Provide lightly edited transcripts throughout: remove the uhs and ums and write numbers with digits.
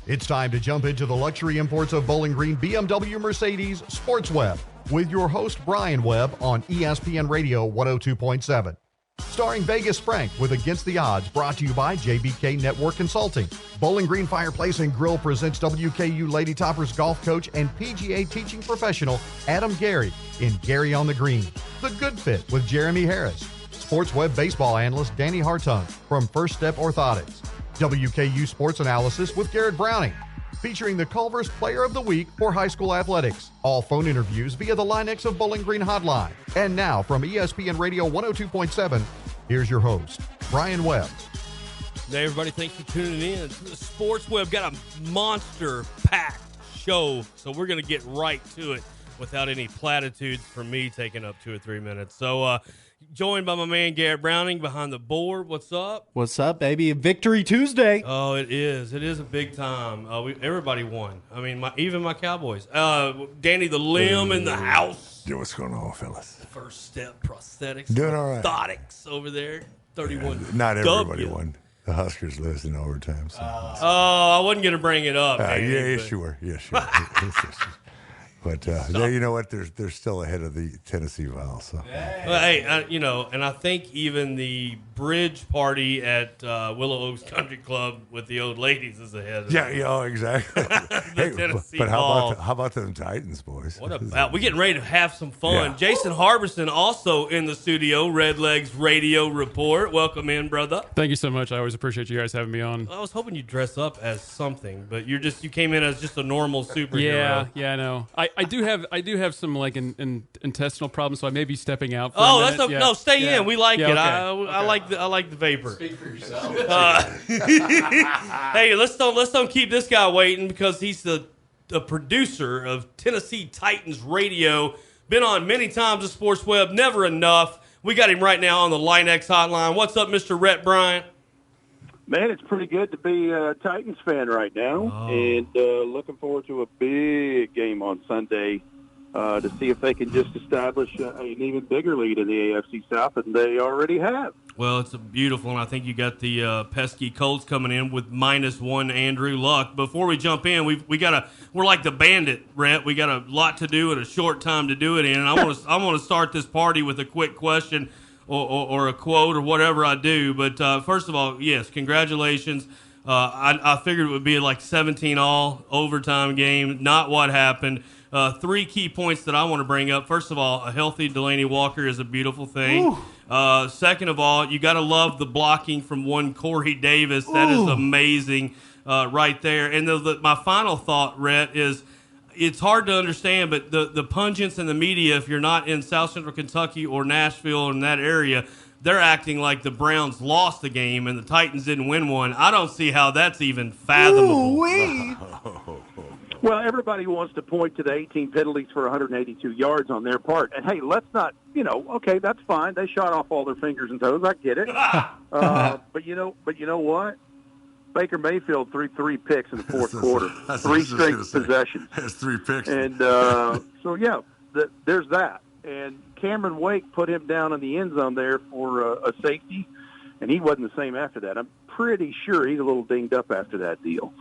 It's time to jump into the luxury imports of Bowling Green, BMW, Mercedes, Sports Webb, with your host Brian Webb on ESPN Radio 102.7. Starring Vegas Frank with Against the Odds, brought to you by JBK Network Consulting. Bowling Green Fireplace and Grill presents WKU Lady Toppers golf coach and PGA teaching professional Adam Gary in Gary on the Green. The Good Fit with Jeremy Harris. Sports Web baseball analyst Danny Hartung from First Step Orthotics. WKU Sports Analysis with Garret Browning, featuring the Culver's Player of the Week for high school athletics. All phone interviews via the Linex of Bowling Green hotline. And now from ESPN Radio 102.7, here's your host, Brian Webb. Hey, everybody, thanks for tuning in to the Sports Web. Got a monster-packed show, so we're going to get right to it without any platitudes from me taking up 2 or 3 minutes. So, joined by my man Garret Browning behind the board. What's up? What's up, baby? Victory Tuesday. Oh, it is. It is a big time. Everybody won. I mean, even my Cowboys. Danny the Limb in the house. Yeah, what's going on, fellas? First Step Prosthetics. Doing all right. Orthotics over there. 31. Not everybody won. The Huskers lose in overtime. So. I wasn't going to bring it up. Danny, yes, you were. Yes, you were. But you know what? They're still ahead of the Tennessee Vols. So. Well, hey, and I think even the bridge party at Willow Oaks Country Club with the old ladies is ahead of them. Yeah, exactly. Tennessee but Vols. how about them Titans, boys? What about? We're getting ready to have some fun. Yeah. Jason Harbison also in the studio. Redlegs Radio Report. Welcome in, brother. Thank you so much. I always appreciate you guys having me on. I was hoping you'd dress up as something, but you came in as just a normal superhero. Yeah, I know. I do have some like intestinal problems, so I may be stepping out. For a minute. That's okay. No, stay in. We like it. Okay. I like the vapor. Speak for yourself. Hey, let's don't keep this guy waiting because he's the producer of Tennessee Titans Radio. Been on many times at Sports Web, never enough. We got him right now on the Linex hotline. What's up, Mr. Rhett Bryant? Man, it's pretty good to be a Titans fan right now, and looking forward to a big game on Sunday to see if they can just establish an even bigger lead in the AFC South than they already have. Well, it's beautiful, and I think you got the pesky Colts coming in with -1 Andrew Luck. Before we jump in, we're like the bandit, Rhett. We got a lot to do and a short time to do it in. And I want to start this party with a quick question. Or a quote or whatever I do. But first of all, yes, congratulations. I figured it would be like 17-all overtime game. Not what happened. 3 key points that I want to bring up. First of all, a healthy Delaney Walker is a beautiful thing. Second of all, you got to love the blocking from one Corey Davis. That is amazing right there. And my final thought, Rhett, is it's hard to understand, but the pundits and the media, if you're not in South Central Kentucky or Nashville or in that area, they're acting like the Browns lost the game and the Titans didn't win one. I don't see how that's even fathomable. Well, everybody wants to point to the 18 penalties for 182 yards on their part. And, hey, let's not, okay, that's fine. They shot off all their fingers and toes. I get it. But you know what? Baker Mayfield threw 3 picks in the fourth quarter, 3 straight possessions. That's 3 picks. And there's that. And Cameron Wake put him down in the end zone there for a safety, and he wasn't the same after that. I'm pretty sure he's a little dinged up after that deal.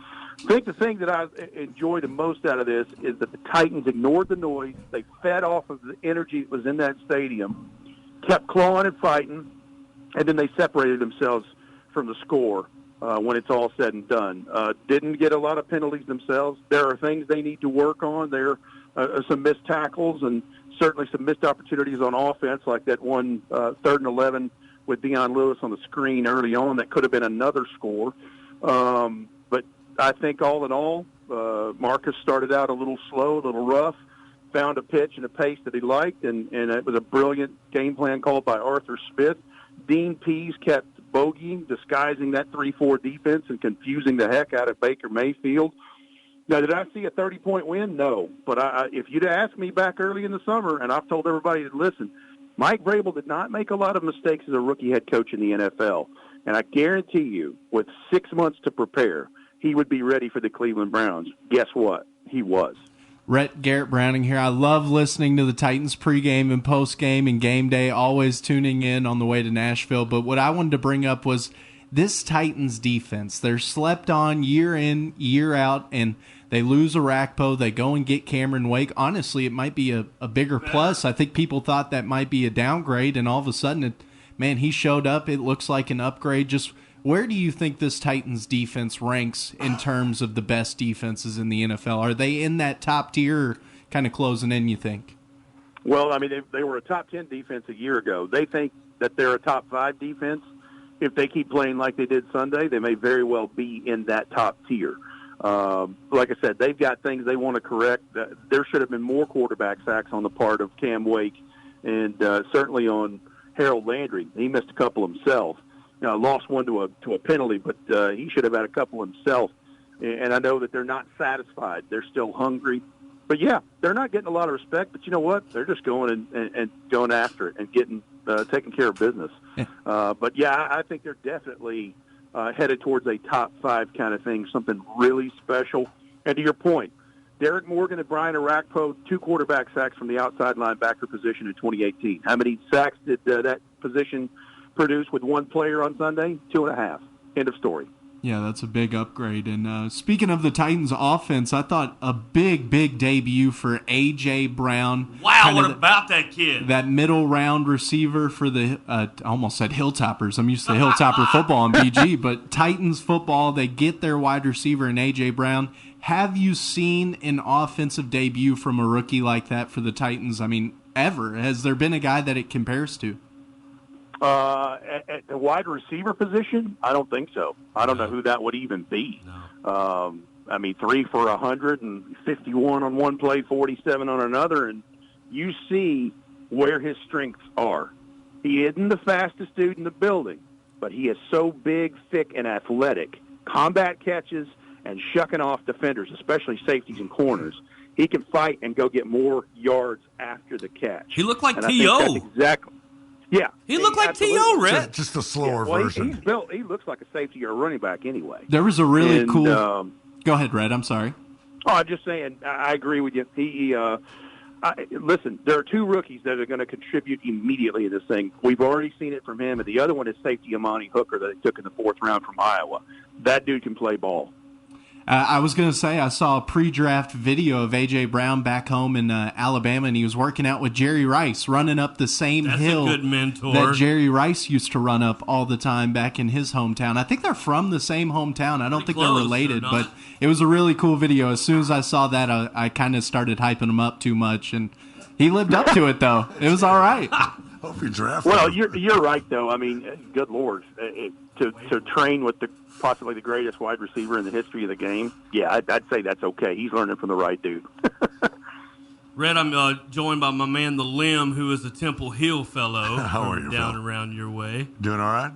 I think the thing that I enjoy the most out of this is that the Titans ignored the noise. They fed off of the energy that was in that stadium, kept clawing and fighting, and then they separated themselves from the score. When it's all said and done. Didn't get a lot of penalties themselves. There are things they need to work on. There are some missed tackles and certainly some missed opportunities on offense, like that one 3rd and 11 with Deion Lewis on the screen early on that could have been another score. But I think all in all, Marcus started out a little slow, a little rough, found a pitch and a pace that he liked, and it was a brilliant game plan called by Arthur Smith. Dean Pease kept bogeying, disguising that 3-4 defense and confusing the heck out of Baker Mayfield. Now, did I see a 30-point win? No. But if you'd asked me back early in the summer, and I've told everybody to listen, Mike Vrabel did not make a lot of mistakes as a rookie head coach in the NFL. And I guarantee you, with 6 months to prepare, he would be ready for the Cleveland Browns. Guess what? He was. Garret Browning here. I love listening to the Titans pregame and postgame and game day, always tuning in on the way to Nashville. But what I wanted to bring up was this Titans defense, they're slept on year in, year out, and they lose Arakpo. They go and get Cameron Wake. Honestly, it might be a bigger plus. I think people thought that might be a downgrade, and all of a sudden, he showed up. It looks like an upgrade. Just where do you think this Titans defense ranks in terms of the best defenses in the NFL? Are they in that top tier or kind of closing in, you think? Well, I mean, they were a top 10 defense a year ago. They think that they're a top 5 defense. If they keep playing like they did Sunday, they may very well be in that top tier. Like I said, they've got things they want to correct. There should have been more quarterback sacks on the part of Cam Wake and certainly on Harold Landry. He missed a couple himself. Lost one to a penalty, but he should have had a couple himself. And I know that they're not satisfied. They're still hungry. But, yeah, they're not getting a lot of respect. But you know what? They're just going and going after it and getting taking care of business. Yeah. But, yeah, I think they're definitely headed towards a top 5 kind of thing, something really special. And to your point, Derek Morgan and Brian Arakpo, 2 quarterback sacks from the outside linebacker position in 2018. How many sacks did that position produce with one player on Sunday? 2.5. End of story. Yeah, that's a big upgrade. And speaking of the Titans offense, I thought a big debut for A.J. Brown. Wow, what about that kid? That middle round receiver for the, I almost said Hilltoppers. I'm used to Hilltopper football on BG, but Titans football, they get their wide receiver in A.J. Brown. Have you seen an offensive debut from a rookie like that for the Titans? I mean, ever? Has there been a guy that it compares to? At the wide receiver position, I don't think so. I don't know who that would even be. No. 3 for 151 on one play, 47 on another, and you see where his strengths are. He isn't the fastest dude in the building, but he is so big, thick, and athletic. Combat catches and shucking off defenders, especially safeties and corners. He can fight and go get more yards after the catch. He looked like T.O. Exactly. Yeah. He looked like T.O., Red. Just a slower version. He's built. He looks like a safety or a running back anyway. There was a really cool Go ahead, Red. I'm sorry. Oh, I'm just saying, I agree with you. Listen, there are 2 rookies that are going to contribute immediately in this thing. We've already seen it from him, and the other one is safety Amani Hooker that they took in the 4th round from Iowa. That dude can play ball. I was going to say, I saw a pre-draft video of A.J. Brown back home in Alabama, and he was working out with Jerry Rice, running up the same hill a good mentor. that Jerry Rice used to run up all the time back in his hometown. I think they're from the same hometown. I don't think they're related, but it was a really cool video. As soon as I saw that, I kind of started hyping him up too much, and he lived up to it, though. It was all right. Hope you drafted Well, him. you're right, though. I mean, good Lord. To train with possibly the greatest wide receiver in the history of the game, yeah, I'd say that's okay. He's learning from the right dude. Red, I'm joined by my man, The Limb, who is a Temple Hill fellow. How are you, down Phil? around your way. Doing all right?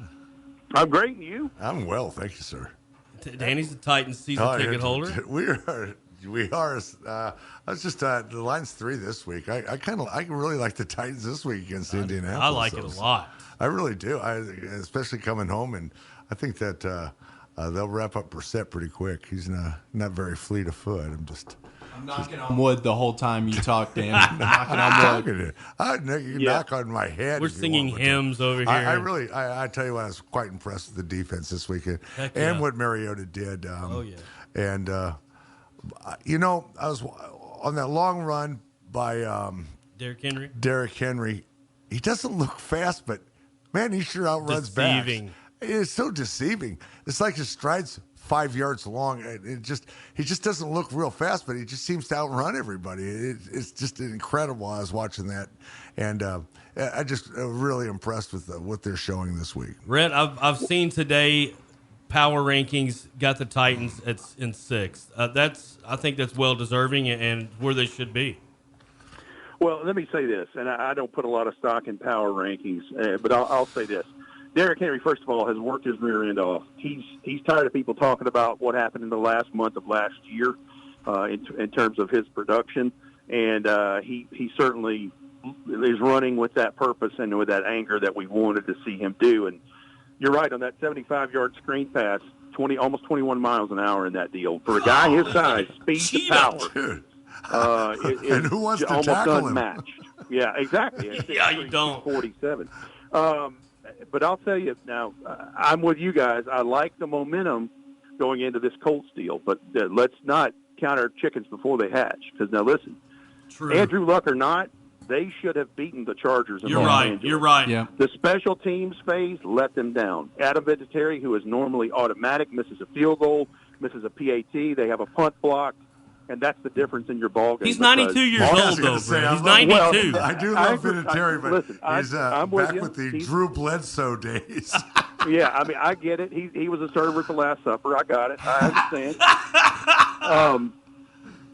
I'm great, and you? I'm well, thank you, sir. Danny's the Titans season ticket holder. We are. I was just the line's 3 this week. I really like the Titans this week against Indianapolis. I like it a lot. I really do. Especially coming home, and I think that they'll wrap up Brissett pretty quick. He's not very fleet of foot. I'm knocking on wood the whole time you talk, Dan. I'm knocking on wood. You can knock on my head. We're singing hymns over here. I tell you what, I was quite impressed with the defense this weekend and what Mariota did. And I was on that long run by Derrick Henry. He doesn't look fast, but man, he sure outruns back. It is so deceiving. It's like his stride's 5 yards long. He just doesn't look real fast, but he just seems to outrun everybody. It's just incredible. I was watching that, and I just really impressed with what they're showing this week. Rhett, I've seen today power rankings got the Titans in 6th. I think that's well deserving and where they should be. Well, let me say this, and I don't put a lot of stock in power rankings, but I'll say this. Derrick Henry, first of all, has worked his rear end off. He's tired of people talking about what happened in the last month of last year in terms of his production, and he certainly is running with that purpose and with that anger that we wanted to see him do. And you're right, on that 75-yard screen pass, almost 21 miles an hour in that deal. For a guy his size, speed to power. And who wants to almost tackle him? unmatched. Yeah, exactly. Yeah, you don't. 47. but I'll tell you now, I'm with you guys. I like the momentum going into this Colts deal, but let's not count our chickens before they hatch. Because now, listen, True. Andrew Luck or not, they should have beaten the Chargers. You're right. You're right. Yeah. The special teams phase let them down. Adam Vinatieri, who is normally automatic, misses a field goal, misses a PAT. They have a punt block, and that's the difference in your ball game. He's 92 years old, though, Brett. He's 92. I do love Vinatieri, but listen, he's I'm back with with the Drew Bledsoe days. Yeah, I mean, I get it. He was a server at the Last Supper. I got it. I understand.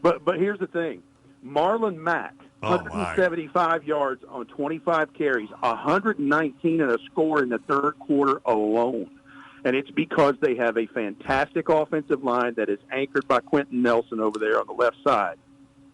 But here's the thing. Marlon Mack, 175 yards on 25 carries, 119 and a score in the third quarter alone. And it's because they have a fantastic offensive line that is anchored by Quentin Nelson over there on the left side.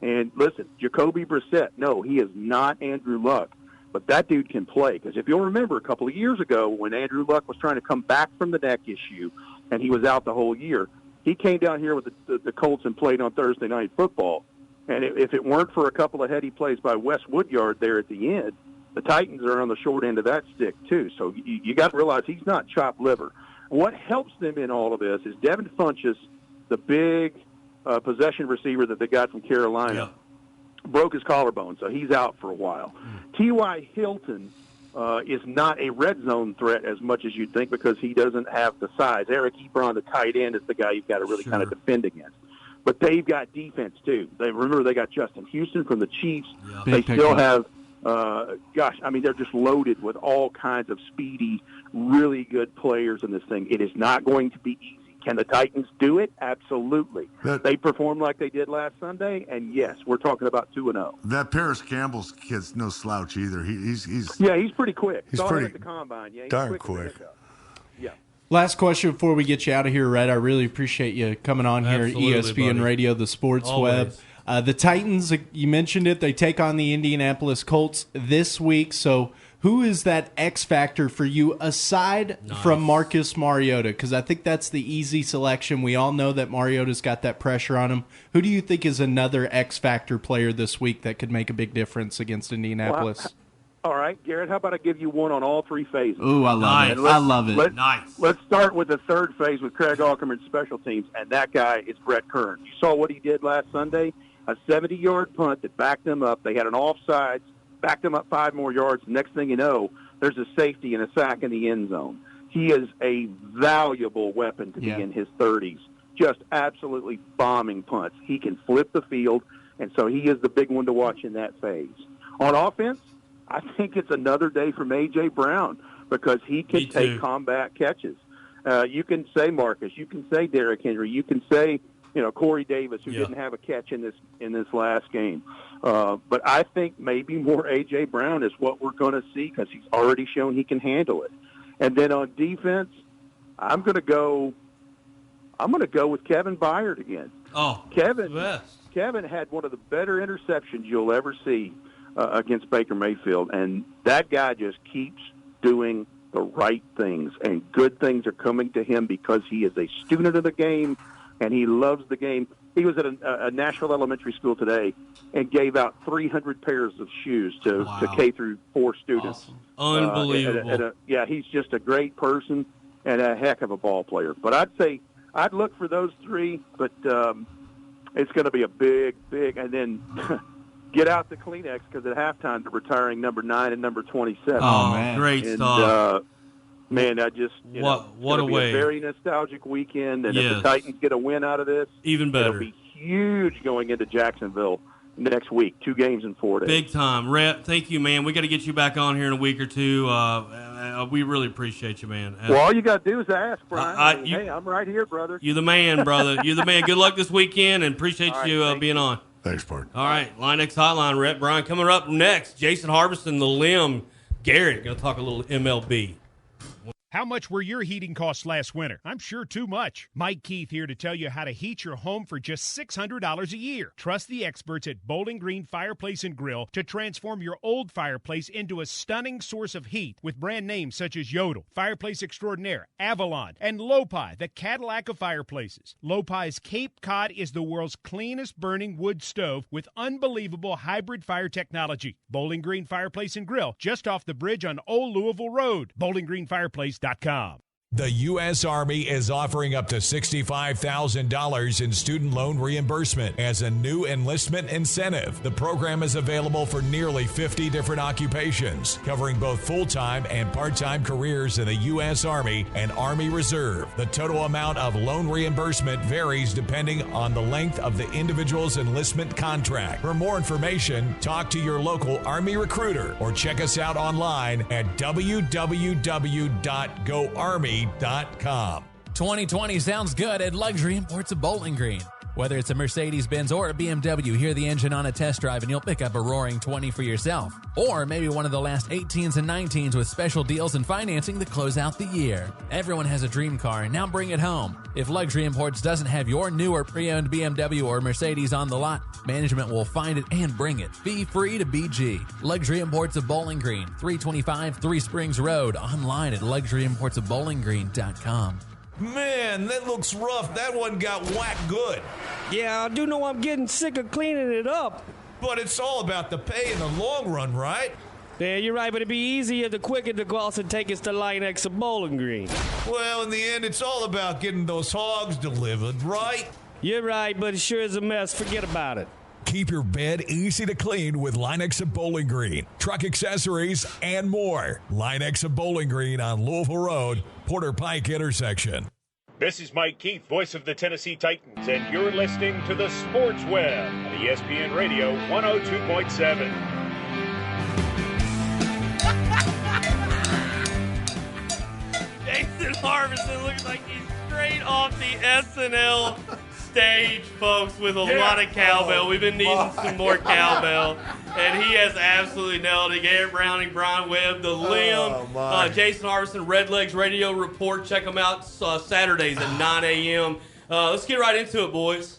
And listen, Jacoby Brissett, no, he is not Andrew Luck. But that dude can play. Because if you'll remember a couple of years ago when Andrew Luck was trying to come back from the neck issue and he was out the whole year, he came down here with the Colts and played on Thursday Night Football. And if it weren't for a couple of heady plays by Wes Woodyard there at the end, the Titans are on the short end of that stick too. So you got to realize he's not chopped liver. What helps them in all of this is Devin Funchess, the big possession receiver that they got from Carolina, broke his collarbone, so he's out for a while. T.Y. Hilton is not a red zone threat as much as you'd think because he doesn't have the size. Eric Ebron, the tight end, is the guy you've got to really kind of defend against. But they've got defense, too. Remember, they got Justin Houston from the Chiefs. Yeah. They still have, they're just loaded with all kinds of speedy, really good players in this thing. It is not going to be easy. Can the Titans do it? Absolutely. They performed like they did last Sunday, and yes, we're talking about 2-0. That Paris Campbell's kid's no slouch either. He's pretty quick. He's Saw pretty him at the combine. Yeah, he's darn quick. Yeah. Last question before we get you out of here, Red. I really appreciate you coming on here at ESPN buddy. Radio, the Sports Always. Web. The Titans, you mentioned it, they take on the Indianapolis Colts this week. So who is that X factor for you aside from Marcus Mariota? Because I think that's the easy selection. We all know that Mariota's got that pressure on him. Who do you think is another X factor player this week that could make a big difference against Indianapolis? Well, all right, Garrett, how about I give you one on all three phases? Ooh, I love it. I love it. Let's start with the third phase with Craig Aukerman's special teams, and that guy is Brett Kern. You saw what he did last Sunday, a 70-yard punt that backed them up. They had an offsides, backed them up 5 more yards. Next thing you know, there's a safety and a sack in the end zone. He is a valuable weapon to be in his 30s, just absolutely bombing punts. He can flip the field, and so he is the big one to watch in that phase. On offense, I think it's another day from A.J. Brown because he can take combat catches. You can say Marcus. You can say Derrick Henry. You can say, Corey Davis, who didn't have a catch in this last game. But I think maybe more A.J. Brown is what we're going to see because he's already shown he can handle it. And then on defense, I'm going to go with Kevin Byard again. Oh, Kevin had one of the better interceptions you'll ever see against Baker Mayfield, and that guy just keeps doing the right things, and good things are coming to him because he is a student of the game, and he loves the game. He was at a Nashville elementary school today and gave out 300 pairs of shoes to K through 4 students. Awesome. Unbelievable. He's just a great person and a heck of a ball player. But I'd say I'd look for those 3, but it's going to be a big, and then get out the Kleenex because at halftime they're retiring number 9 and number 27. Oh, man. Great stuff. Man, I just what a way! A very nostalgic weekend, and if the Titans get a win out of this, even better. It'll be huge going into Jacksonville next week. 2 games in 4 days. Big time, Rhett. Thank you, man. We got to get you back on here in a week or 2. We really appreciate you, man. Well, all you got to do is ask, Brian. Hey, I'm right here, brother. You're the man, brother. You're the man. Good luck this weekend, and appreciate you being on. Thanks, Bart. All right, Line X Hotline, Rhett Bryan. Coming up next, Jason Harbison, the Limb, Garrett. Going to talk a little MLB. How much were your heating costs last winter? I'm sure too much. Mike Keith here to tell you how to heat your home for just $600 a year. Trust the experts at Bowling Green Fireplace and Grill to transform your old fireplace into a stunning source of heat with brand names such as Yodel, Fireplace Extraordinaire, Avalon, and Lopi, the Cadillac of fireplaces. Lopi's Cape Cod is the world's cleanest burning wood stove with unbelievable hybrid fire technology. Bowling Green Fireplace and Grill, just off the bridge on Old Louisville Road. BowlingGreenFireplace.com. The U.S. Army is offering up to $65,000 in student loan reimbursement as a new enlistment incentive. The program is available for nearly 50 different occupations, covering both full-time and part-time careers in the U.S. Army and Army Reserve. The total amount of loan reimbursement varies depending on the length of the individual's enlistment contract. For more information, talk to your local Army recruiter or check us out online at www.goarmy.com. 2020 sounds good at Luxury Imports of Bowling Green. Whether it's a Mercedes-Benz or a BMW, hear the engine on a test drive and you'll pick up a roaring 20 for yourself. Or maybe one of the last 18s and 19s with special deals and financing to close out the year. Everyone has a dream car, and now bring it home. If Luxury Imports doesn't have your new or pre-owned BMW or Mercedes on the lot, management will find it and bring it. Fee-free to BG. Luxury Imports of Bowling Green, 325 Three Springs Road. Online at luxuryimportsofbowlingreen.com. Man, that looks rough. That one got whacked good. Yeah, I do know I'm getting sick of cleaning it up. But it's all about the pay in the long run, right? Yeah, you're right, but it'd be easier to quicker to go out and take us to Linex of Bowling Green. Well, in the end, it's all about getting those hogs delivered, right? You're right, but it sure is a mess. Forget about it. Keep your bed easy to clean with Linex of Bowling Green. Truck accessories and more. Linex of Bowling Green on Louisville Road, Porter Pike intersection. This is Mike Keith, voice of the Tennessee Titans, and you're listening to the Sports Web on ESPN Radio 102.7. Jason Harbison looks like he's straight off the SNL stage, folks, with a lot of cowbell. We've been needing some more cowbell, and he has absolutely nailed it. Garret Browning, Brian Webb, the Limb, Jason Harbison, Redlegs Radio Report. Check them out Saturdays at 9 a.m. Let's get right into it, boys.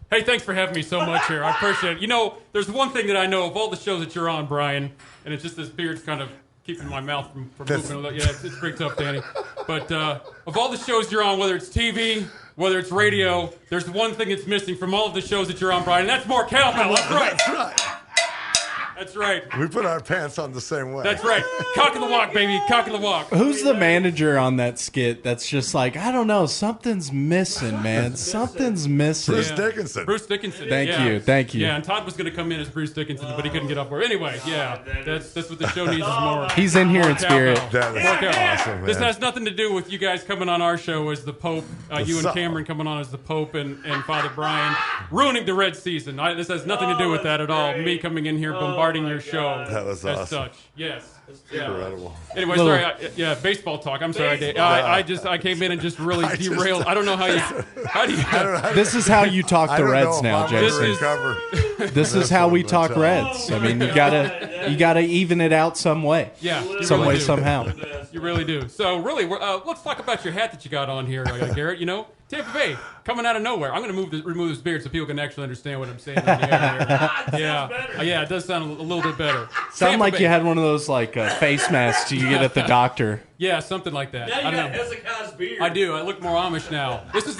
Hey, thanks for having me so much here. I appreciate it. You know, there's one thing that I know of all the shows that you're on, Brian, and it's just this beard's kind of keeping my mouth from moving. Yeah, it's pretty tough, Danny. But of all the shows you're on, whether it's TV, whether it's radio, there's one thing that's missing from all of the shows that you're on, Brian, and that's more cowbell. That's right. That's right. That's right. We put our pants on the same way. That's right. Cock of the walk, baby. Cock of the walk. Who's the manager on that skit that's just like, I don't know, something's missing, man. Something's missing. Bruce Dickinson. Bruce Dickinson. Thank you. Yeah, and Todd was going to come in as Bruce Dickinson, but he couldn't get up for it. Anyway, yeah, that's what the show needs is more. He's in here in spirit. That is awesome, man. This has nothing to do with you guys coming on our show as the Pope, you and Cameron coming on as the Pope and Father Brian ruining the Red season. This has nothing to do with that at all. Me coming in here bombarding your show. That was as awesome. Such. Yes. Incredible. Anyway, sorry. Baseball talk. I'm sorry, Dave. I came in and just really derailed. I don't know how you. This is how you talk to Reds now, Jason. This is how we talk Reds. I mean, you gotta even it out some way. Yeah, somehow. You really do. So really, let's talk about your hat that you got on here, Garrett. You know, Tampa Bay coming out of nowhere. I'm going to remove this beard so people can actually understand what I'm saying. Yeah, it does sound a little bit better. Sound like you had one of those like face masks you get at the doctor. Yeah, something like that. Now you got Hezekiah's beard. I do. I look more Amish now. This is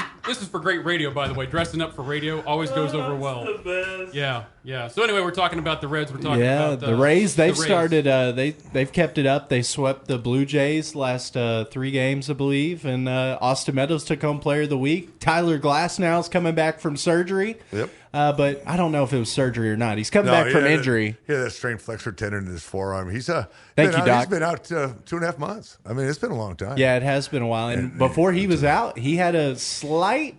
for great radio, by the way. Dressing up for radio always goes over well. The best. Yeah. So anyway, we're talking about the Reds. We're talking about the Rays. They've started. They've kept it up. They swept the Blue Jays last 3 games, I believe. And Austin Meadows took home Player of the Week. Tyler Glasnow's coming back from surgery. Yep. But I don't know if it was surgery or not. He's coming back from injury. He had that strained flexor tendon in his forearm. He's Thank you, Doc. He's been out 2.5 months. I mean, it's been a long time. Yeah, it has been a while. And before he was out, he had a slight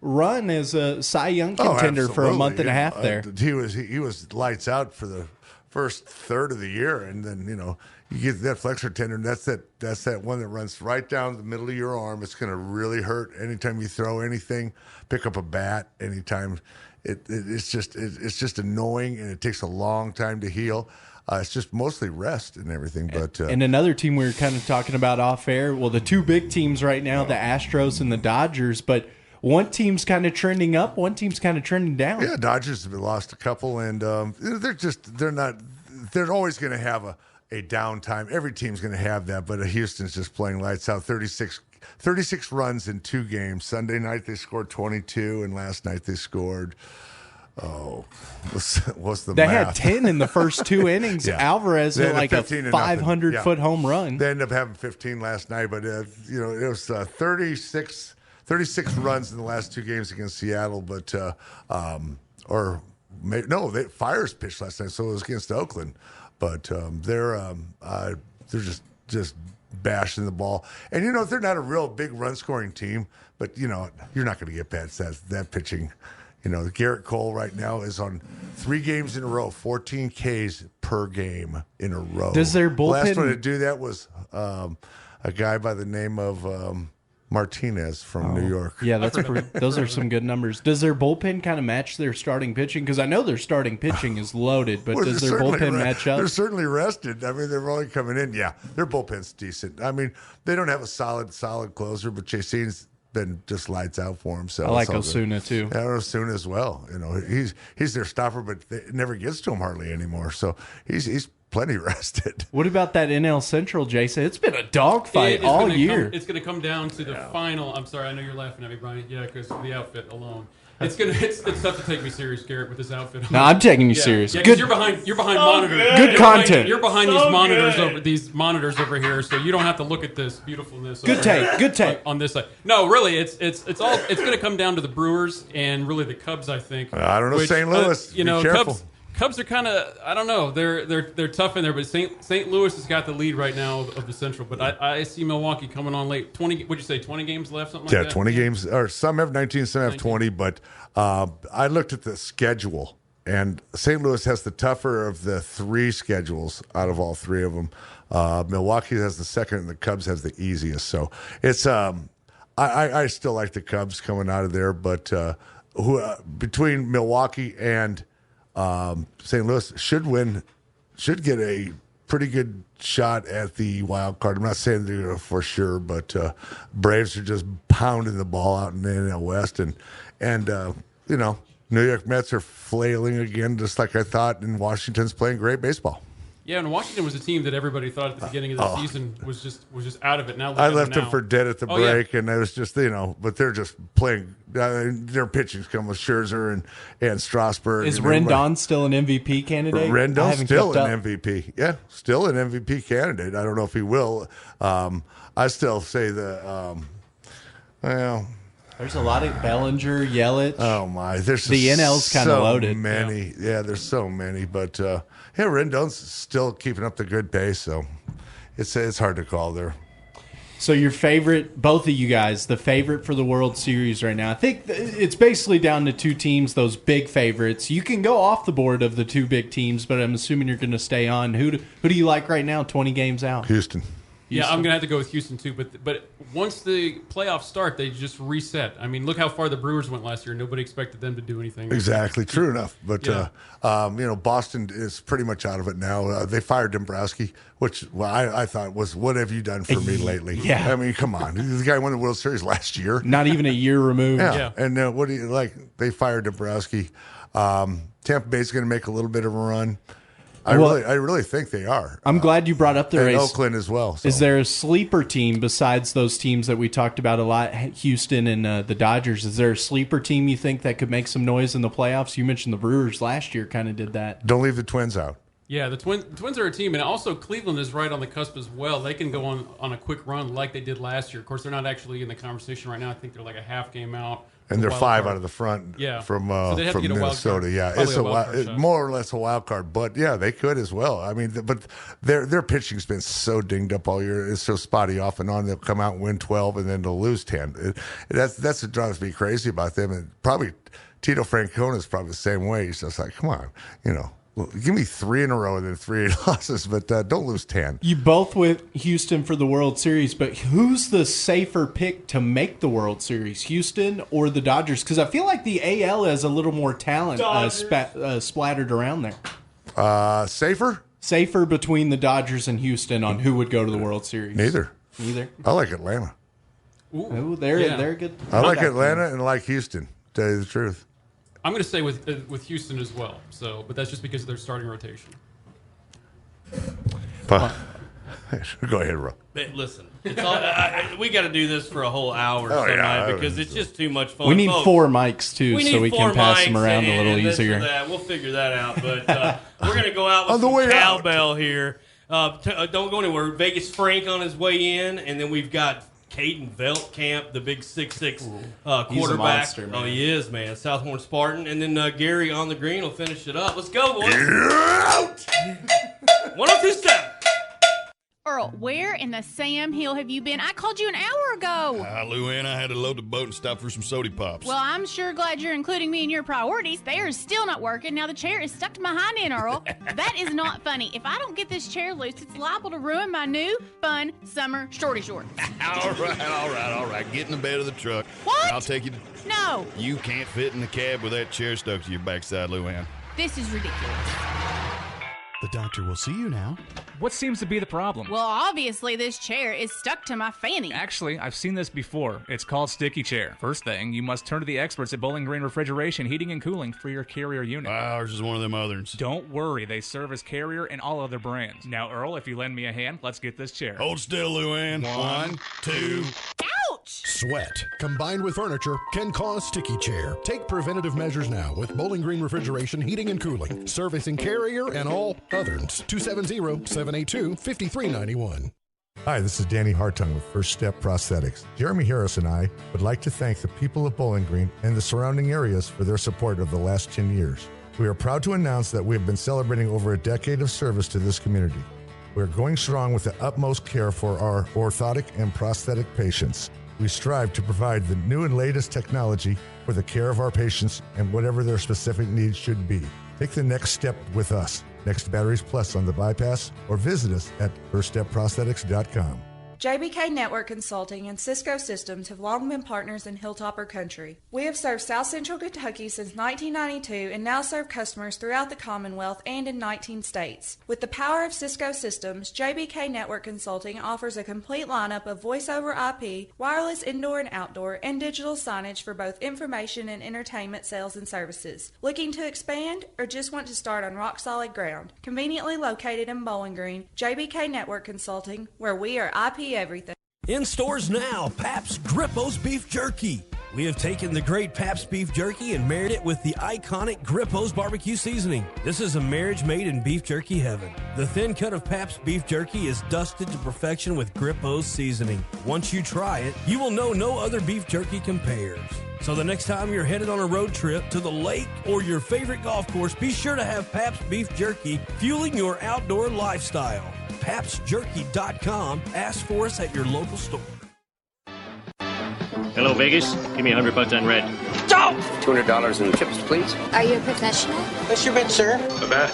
run as a Cy Young contender for a month and a half there. He was lights out for the first third of the year, and then you get that flexor tendon. That's that one that runs right down the middle of your arm. It's going to really hurt anytime you throw anything, pick up a bat anytime. It's just annoying, and it takes a long time to heal. It's just mostly rest and everything. But and another team we were kind of talking about off air. Well, the two big teams right now, the Astros and the Dodgers, but one team's kind of trending up, one team's kind of trending down. Yeah, Dodgers have lost a couple, and they're always going to have a downtime. Every team's going to have that, but Houston's just playing lights out. 36 runs in 2 games. Sunday night they scored 22, and last night they scored. What's the They math? had 10 in the first 2 innings. Yeah. Alvarez They hit had like a 500-foot home run. They ended up having 15 last night, but it was 36 runs in the last 2 games against Seattle. But Fires pitched last night, so it was against Oakland. But they're just bashing the ball, and they're not a real big run scoring team, but you're not going to get past that pitching. Garrett Cole right now is on 3 games in a row, 14 Ks per game in a row. Does their bullpen... The last one to do that was a guy by the name of Martinez from New York. Yeah, those are some good numbers. Does their bullpen kind of match their starting pitching? Because I know their starting pitching is loaded, but does their bullpen match up? They're certainly rested. I mean, they're only coming in. Yeah, their bullpen's decent. I mean, they don't have a solid closer, but Chase's been just lights out for him. So I like Osuna too. Yeah, Osuna as well. He's their stopper, but it never gets to him hardly anymore. So he's plenty rested. What about that NL Central, Jason? It's been a dogfight all year. It's going to come down to the final. I'm sorry, I know you're laughing at me, Brian. Yeah, because of the outfit alone. It's tough to take me serious, Garrett, with this outfit. No, I'm taking you serious. Yeah, because you're behind monitors. Good content. You're behind these monitors over here, so you don't have to look at this beautifulness. Good take. On this side. No, really, it's going to come down to the Brewers and really the Cubs, I think. I don't know, St. Louis. Be careful. Cubs are kind of, I don't know, they're tough in there, but St. Louis has got the lead right now of the Central. But I see Milwaukee coming on late. 20 games left, something like that? 20 games, or some have 19, some have 20. But I looked at the schedule, and St. Louis has the tougher of the 3 schedules out of all 3 of them. Milwaukee has the second, and the Cubs has the easiest. So it's I still like the Cubs coming out of there, but between Milwaukee and St. Louis should get a pretty good shot at the wild card. I'm not saying they're going to for sure, but Braves are just pounding the ball out in the NL West, and New York Mets are flailing again, just like I thought, and Washington's playing great baseball. Yeah, and Washington was a team that everybody thought at the beginning of the season was just out of it. Now I left them for dead at the break, and it was just but they're just playing. Their pitching's come with Scherzer and Strasburg. Is Rendon still an MVP candidate? Rendon's still an MVP. Yeah, still an MVP candidate. I don't know if he will. I still say there's a lot of Bellinger, Yelich. Oh my! There's the NL's kind of loaded. Many, yeah. There's so many, but Rendon's still keeping up the good pace. So it's hard to call there. So your favorite, both of you guys, the favorite for the World Series right now? I think it's basically down to 2 teams, those big favorites. You can go off the board of the 2 big teams, but I'm assuming you're going to stay on. Who do you like right now? 20 games out. Houston. Yeah, I'm going to have to go with Houston, too. But once the playoffs start, they just reset. I mean, look how far the Brewers went last year. Nobody expected them to do anything. Exactly. True enough. But, Boston is pretty much out of it now. They fired Dombrowski, which I thought was, what have you done for me lately? Yeah. I mean, come on. The guy won the World Series last year. Not even a year removed. Yeah. And what do you like? They fired Dombrowski. Tampa Bay's going to make a little bit of a run. I really think they are. I'm glad you brought up the race. Oakland as well. So. Is there a sleeper team besides those teams that we talked about a lot, Houston and the Dodgers? Is there a sleeper team you think that could make some noise in the playoffs? You mentioned the Brewers last year kind of did that. Don't leave the Twins out. Yeah, the Twins are a team, and also Cleveland is right on the cusp as well. They can go on a quick run like they did last year. Of course, they're not actually in the conversation right now. I think they're like a half game out. And they're 5 out of the front from Minnesota. Yeah, it's more or less a wild card, but yeah, they could as well. I mean, but their pitching's been so dinged up all year. It's so spotty off and on. They'll come out and win 12, and then they'll lose 10. That's what drives me crazy about them. And probably Tito Francona's probably the same way. He's just like, come on, Well, give me 3 in a row and then 3 losses, but don't lose 10. You both with Houston for the World Series, but who's the safer pick to make the World Series, Houston or the Dodgers? Because I feel like the AL has a little more talent splattered around there. Safer? Safer between the Dodgers and Houston on who would go to the World Series? Neither. I like Atlanta. Ooh, they're good. I like Atlanta and like Houston, to tell you the truth. I'm going to say with Houston as well. So, but that's just because of their starting rotation. Go ahead, Ro. Listen, it's all, we got to do this for a whole hour because it's just too much fun. We need 4 mics, too, so we can pass them around a little easier. We'll figure that out. But we're going to go out with some cowbell here. Don't go anywhere. Vegas Frank on his way in, and then we've got Caden Veltkamp, the big 6'6" quarterback. He's a monster, man. Oh, he is, man. Southhorn Spartan. And then Gary on the green will finish it up. Let's go, boys. 102 step. Earl, where in the Sam Hill have you been? I called you an hour ago. Luann, I had to load the boat and stop for some soda pops. Well, I'm sure glad you're including me in your priorities. They are still not working. Now the chair is stuck to my hind end, Earl. That is not funny. If I don't get this chair loose, it's liable to ruin my new, fun summer shorty shorts. All right. Get in the bed of the truck. What? I'll take you to... No. You can't fit in the cab with that chair stuck to your backside, Luann. This is ridiculous. The doctor will see you now. What seems to be the problem? Well, obviously this chair is stuck to my fanny. Actually, I've seen this before. It's called sticky chair. First thing, you must turn to the experts at Bowling Green Refrigeration, Heating, and Cooling for your Carrier unit. Ours is one of them others. Don't worry, they serve as Carrier and all other brands. Now, Earl, if you lend me a hand, let's get this chair. Hold still, Luann. 1, 2... Ouch! Sweat, combined with furniture, can cause sticky chair. Take preventative measures now with Bowling Green Refrigeration, Heating, and Cooling. Servicing Carrier and all others. 270-782-5391. Hi, this is Danny Hartung with First Step Prosthetics. Jeremy Harris and I would like to thank the people of Bowling Green and the surrounding areas for their support of the last 10 years. We are proud to announce that we have been celebrating over a decade of service to this community. We are going strong with the utmost care for our orthotic and prosthetic patients. We strive to provide the new and latest technology for the care of our patients and whatever their specific needs should be. Take the next step with us. Next Batteries Plus on the bypass, or visit us at firststepprosthetics.com. JBK Network Consulting and Cisco Systems have long been partners in Hilltopper Country. We have served South Central Kentucky since 1992 and now serve customers throughout the Commonwealth and in 19 states. With the power of Cisco Systems, JBK Network Consulting offers a complete lineup of voice-over IP, wireless indoor and outdoor, and digital signage for both information and entertainment sales and services. Looking to expand or just want to start on rock-solid ground? Conveniently located in Bowling Green, JBK Network Consulting, where we are IP everything. In stores now, Pabst Grippo's Beef Jerky. We have taken the great Pabst Beef Jerky and married it with the iconic Grippo's Barbecue Seasoning. This is a marriage made in beef jerky heaven. The thin cut of Pabst Beef Jerky is dusted to perfection with Grippo's seasoning. Once you try it, you will know no other beef jerky compares. So the next time you're headed on a road trip to the lake or your favorite golf course, be sure to have Pabst Beef Jerky fueling your outdoor lifestyle. PabstJerky.com. Ask for us at your local store. Hello, Vegas. Give me $100 on red. $200 in chips, please. Are you a professional? What's your bet, sir? Bet.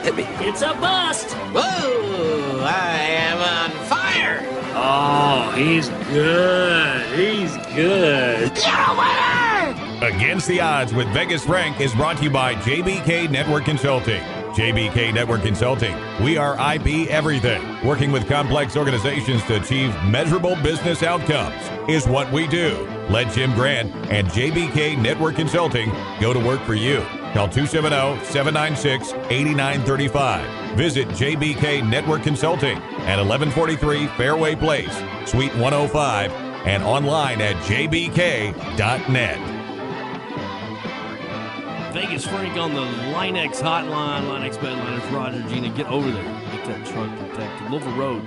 Hit me. It's a bust. Whoa! I am on fire. Oh, he's good. He's good. You're a winner! Against the Odds with Vegas Frank is brought to you by JBK Network Consulting. JBK Network Consulting. We are IP everything. Working with complex organizations to achieve measurable business outcomes is what we do. Let Jim Grant and JBK Network Consulting go to work for you. Call 270-796-8935. Visit JBK Network Consulting at 1143 Fairway Place, Suite 105, and online at jbk.net. Vegas Frank on the Linex hotline. Linex Bedliners, Roger, Gina, get over there. Get that truck protected. Louisville Road,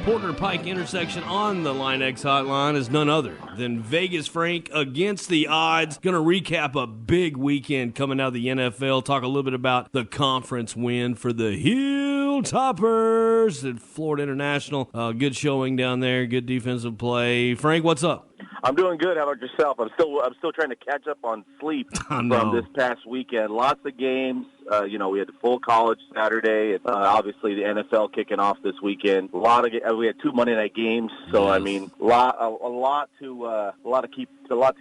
Porter Pike intersection on the Linex hotline is none other than Vegas Frank against the odds. Going to recap a big weekend coming out of the NFL. Talk a little bit about the conference win for the Hilltoppers at Florida International. Good showing down there. Good defensive play. Frank, what's up? I'm doing good. How about yourself? I'm still trying to catch up on sleep from this past weekend. Lots of games. We had the full college Saturday. Obviously, the NFL kicking off this weekend. We had 2 Monday night games, so Yes. I mean, a lot to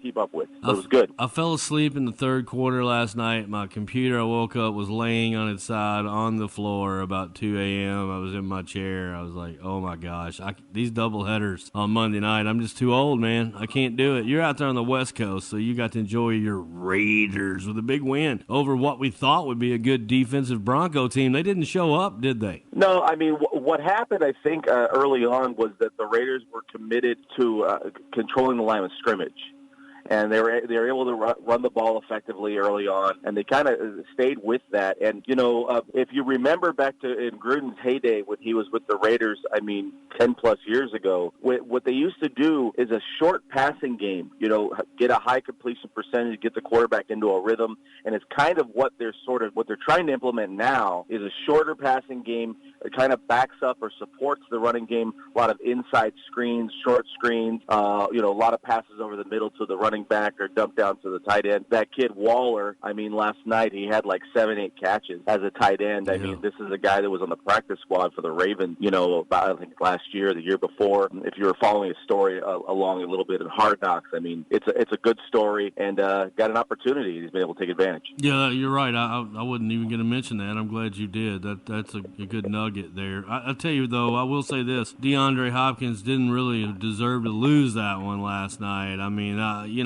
keep up with. So it was good. I fell asleep in the third quarter last night. My computer, I woke up, was laying on its side on the floor about 2 a.m. I was in my chair. I was like, oh my gosh, these double headers on Monday night. I'm just too old, man. I can't do it. You're out there on the West Coast, so you got to enjoy your Raiders with a big win over what we thought would be a good defensive Bronco team. They didn't show up, did they? No, I mean, what happened, I think, early on was that the Raiders were committed to controlling the line of scrimmage. And they were able to run the ball effectively early on, and they kind of stayed with that. And, if you remember back to in Gruden's heyday when he was with the Raiders, 10-plus years ago, what they used to do is a short passing game, get a high completion percentage, get the quarterback into a rhythm, and it's kind of what they're trying to implement now is a shorter passing game. It kind of backs up or supports the running game, a lot of inside screens, short screens, a lot of passes over the middle to the running back or dump down to the tight end. That kid Waller, last night he had like 7-8 catches as a tight end. I mean, this is a guy that was on the practice squad for the Ravens, about, I think, last year, the year before. If you were following his story along a little bit in Hard Knocks, it's a good story and got an opportunity. He's been able to take advantage. Yeah, you're right. I wasn't even going to mention that. I'm glad you did. That's a good nugget there. I'll tell you, though, I will say this. DeAndre Hopkins didn't really deserve to lose that one last night.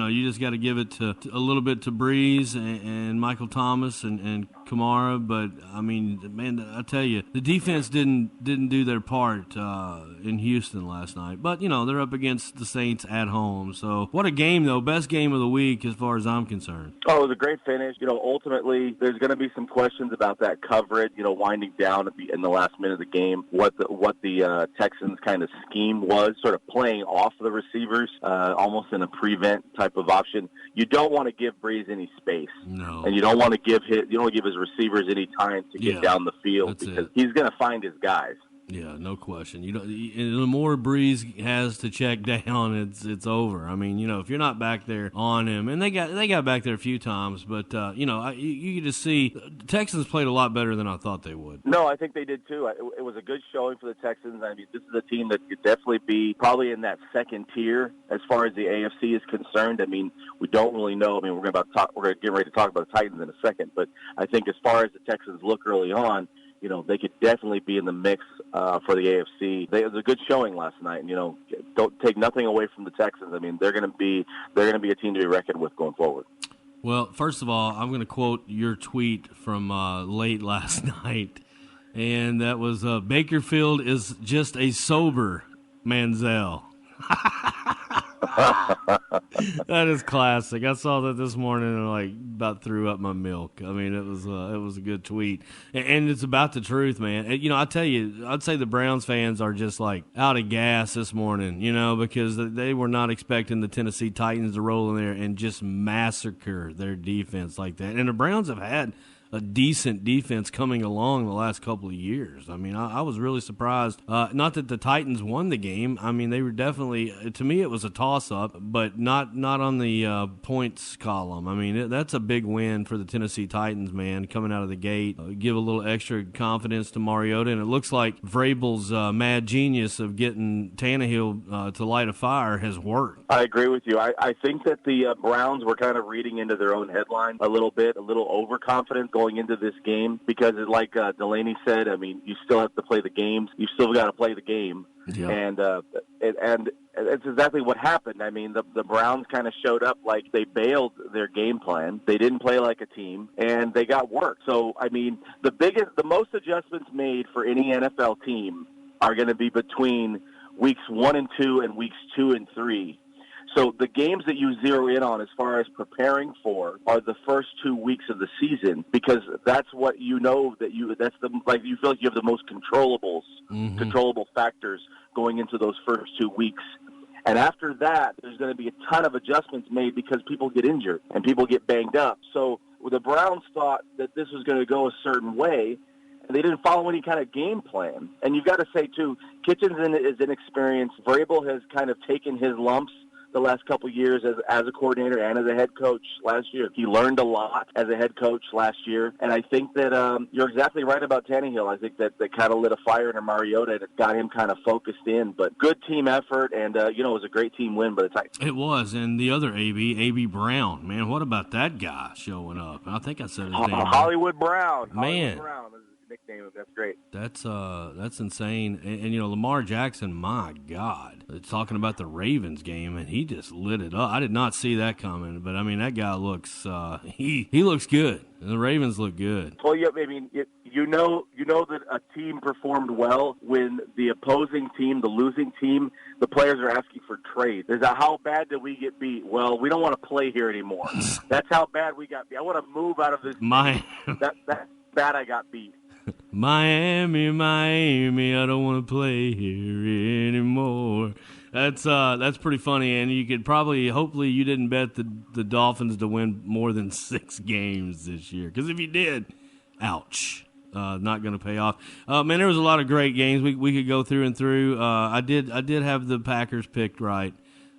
You just got to give it to a little bit to Breeze and Michael Thomas and Kamara. But, man, I tell you, the defense didn't do their part in Houston last night. But, they're up against the Saints at home. So what a game, though. Best game of the week as far as I'm concerned. Oh, it was a great finish. Ultimately, there's going to be some questions about that coverage, winding down in the last minute of the game, what the Texans kind of scheme was, sort of playing off the receivers, almost in a prevent type of option. You don't want to give Breeze any space. No. And you don't want to give his receivers any time to get down the field because he's going to find his guys. Yeah, no question. The more Breeze has to check down, it's over. If you're not back there on him, and they got back there a few times, but you just see the Texans played a lot better than I thought they would. No, I think they did ttoo. It was a good showing for the Texans. This is a team that could definitely be probably in that second tier as far as the AFC is concerned. We don't really know. We're going to get ready to talk about the Titans in a second, but I think as far as the Texans look early on, they could definitely be in the mix for the AFC. It was a good showing last night, and don't take nothing away from the Texans. They're going to be a team to be reckoned with going forward. Well, first of all, I'm going to quote your tweet from late last night, and that was Bakerfield is just a sober Manziel. That is classic. I saw that this morning and about threw up my milk. It was a good tweet, and it's about the truth, man. I tell you, I'd say the Browns fans are just out of gas this morning, because they were not expecting the Tennessee Titans to roll in there and just massacre their defense like that. And the Browns have had a decent defense coming along the last couple of years. I was really surprised. Not that the Titans won the game. They were definitely, to me, it was a toss-up, but not on the points column. That's a big win for the Tennessee Titans, man, coming out of the gate. Give a little extra confidence to Mariota, and it looks like Vrabel's mad genius of getting Tannehill to light a fire has worked. I agree with you. I think that the Browns were kind of reading into their own headline a little bit, a little overconfident going into this game because, like Delaney said, you still have to play the games. You still got to play the game. Yeah. And it's exactly what happened. The Browns kind of showed up like they bailed their game plan. They didn't play like a team, and they got worked. So, the most adjustments made for any NFL team are going to be between weeks 1 and 2 and weeks 2 and 3. So the games that you zero in on as far as preparing for are the first 2 weeks of the season because that's what you feel like you have the most controllable factors going into those first 2 weeks. And after that, there's going to be a ton of adjustments made because people get injured and people get banged up. So the Browns thought that this was going to go a certain way, and they didn't follow any kind of game plan. And you've got to say, too, Kitchens is inexperienced. Vrabel has kind of taken his lumps the last couple of years as a coordinator and as a head coach last year. He learned a lot as a head coach last year, and I think that you're exactly right about Tannehill. I think that kind of lit a fire in Mariota and it got him kind of focused in. But good team effort, and it was a great team win by the Titans. It was, and the other AB Brown, man, what about that guy showing up? I think I said his name. Hollywood Brown. Man. Hollywood Brown. Nickname. That's great. That's insane. And Lamar Jackson, my God, talking about the Ravens game, and he just lit it up. I did not see that coming, but I mean that guy looks he looks good. And the Ravens look good. Well, yeah, I mean you know that a team performed well when the opposing team, the losing team, the players are asking for trades. Is that how bad did we get beat? Well, we don't want to play here anymore. That's how bad we got beat. I want to move out of this. That's bad. I got beat. Miami, I don't want to play here anymore. That's pretty funny, and you could hopefully you didn't bet the Dolphins to win more than 6 games this year, because if you did, ouch, not going to pay off. Man, there was a lot of great games we could go through and through. I did have the Packers picked right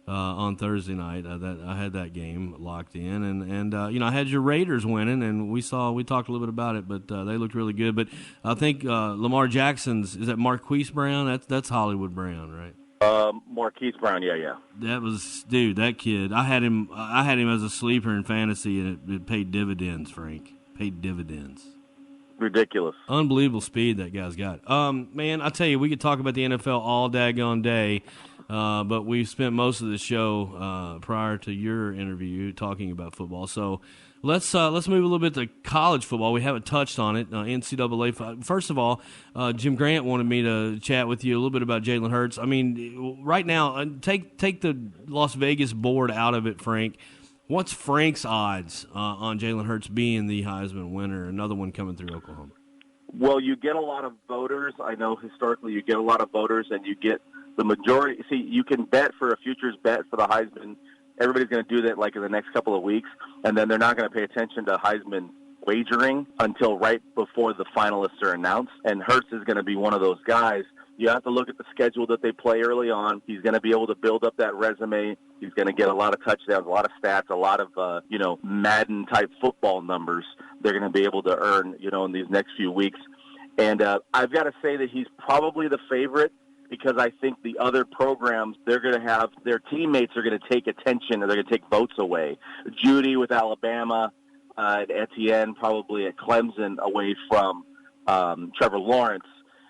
on Thursday night. I had that game locked in, and I had your Raiders winning, and we talked a little bit about it, but they looked really good. But I think Lamar Jackson's, is that Marquise Brown? That's Hollywood Brown, right? Marquise Brown, yeah. That was, dude, that kid. I had him as a sleeper in fantasy, and it paid dividends, Frank. Paid dividends. Ridiculous. Unbelievable speed that guy's got. Man, I tell you, we could talk about the NFL all daggone day. But we've spent most of the show prior to your interview talking about football. So let's move a little bit to college football. We haven't touched on it. NCAA. First of all, Jim Grant wanted me to chat with you a little bit about Jalen Hurts. I mean, right now, take the Las Vegas board out of it, Frank. What's Frank's odds on Jalen Hurts being the Heisman winner? Another one coming through Oklahoma. Well, you get a lot of voters. I know historically you get a lot of voters, and you get the majority. See, you can bet for a futures bet for the Heisman. Everybody's going to do that like in the next couple of weeks, and then they're not going to pay attention to Heisman wagering until right before the finalists are announced. And Hurts is going to be one of those guys. You have to look at the schedule that they play early on. He's going to be able to build up that resume. He's going to get a lot of touchdowns, a lot of stats, a lot of Madden-type football numbers they're going to be able to earn, in these next few weeks. And I've got to say that he's probably the favorite, because I think the other programs, they're going to have their teammates are going to take attention, or they're going to take votes away. Judy with Alabama, Etienne probably at Clemson away from Trevor Lawrence,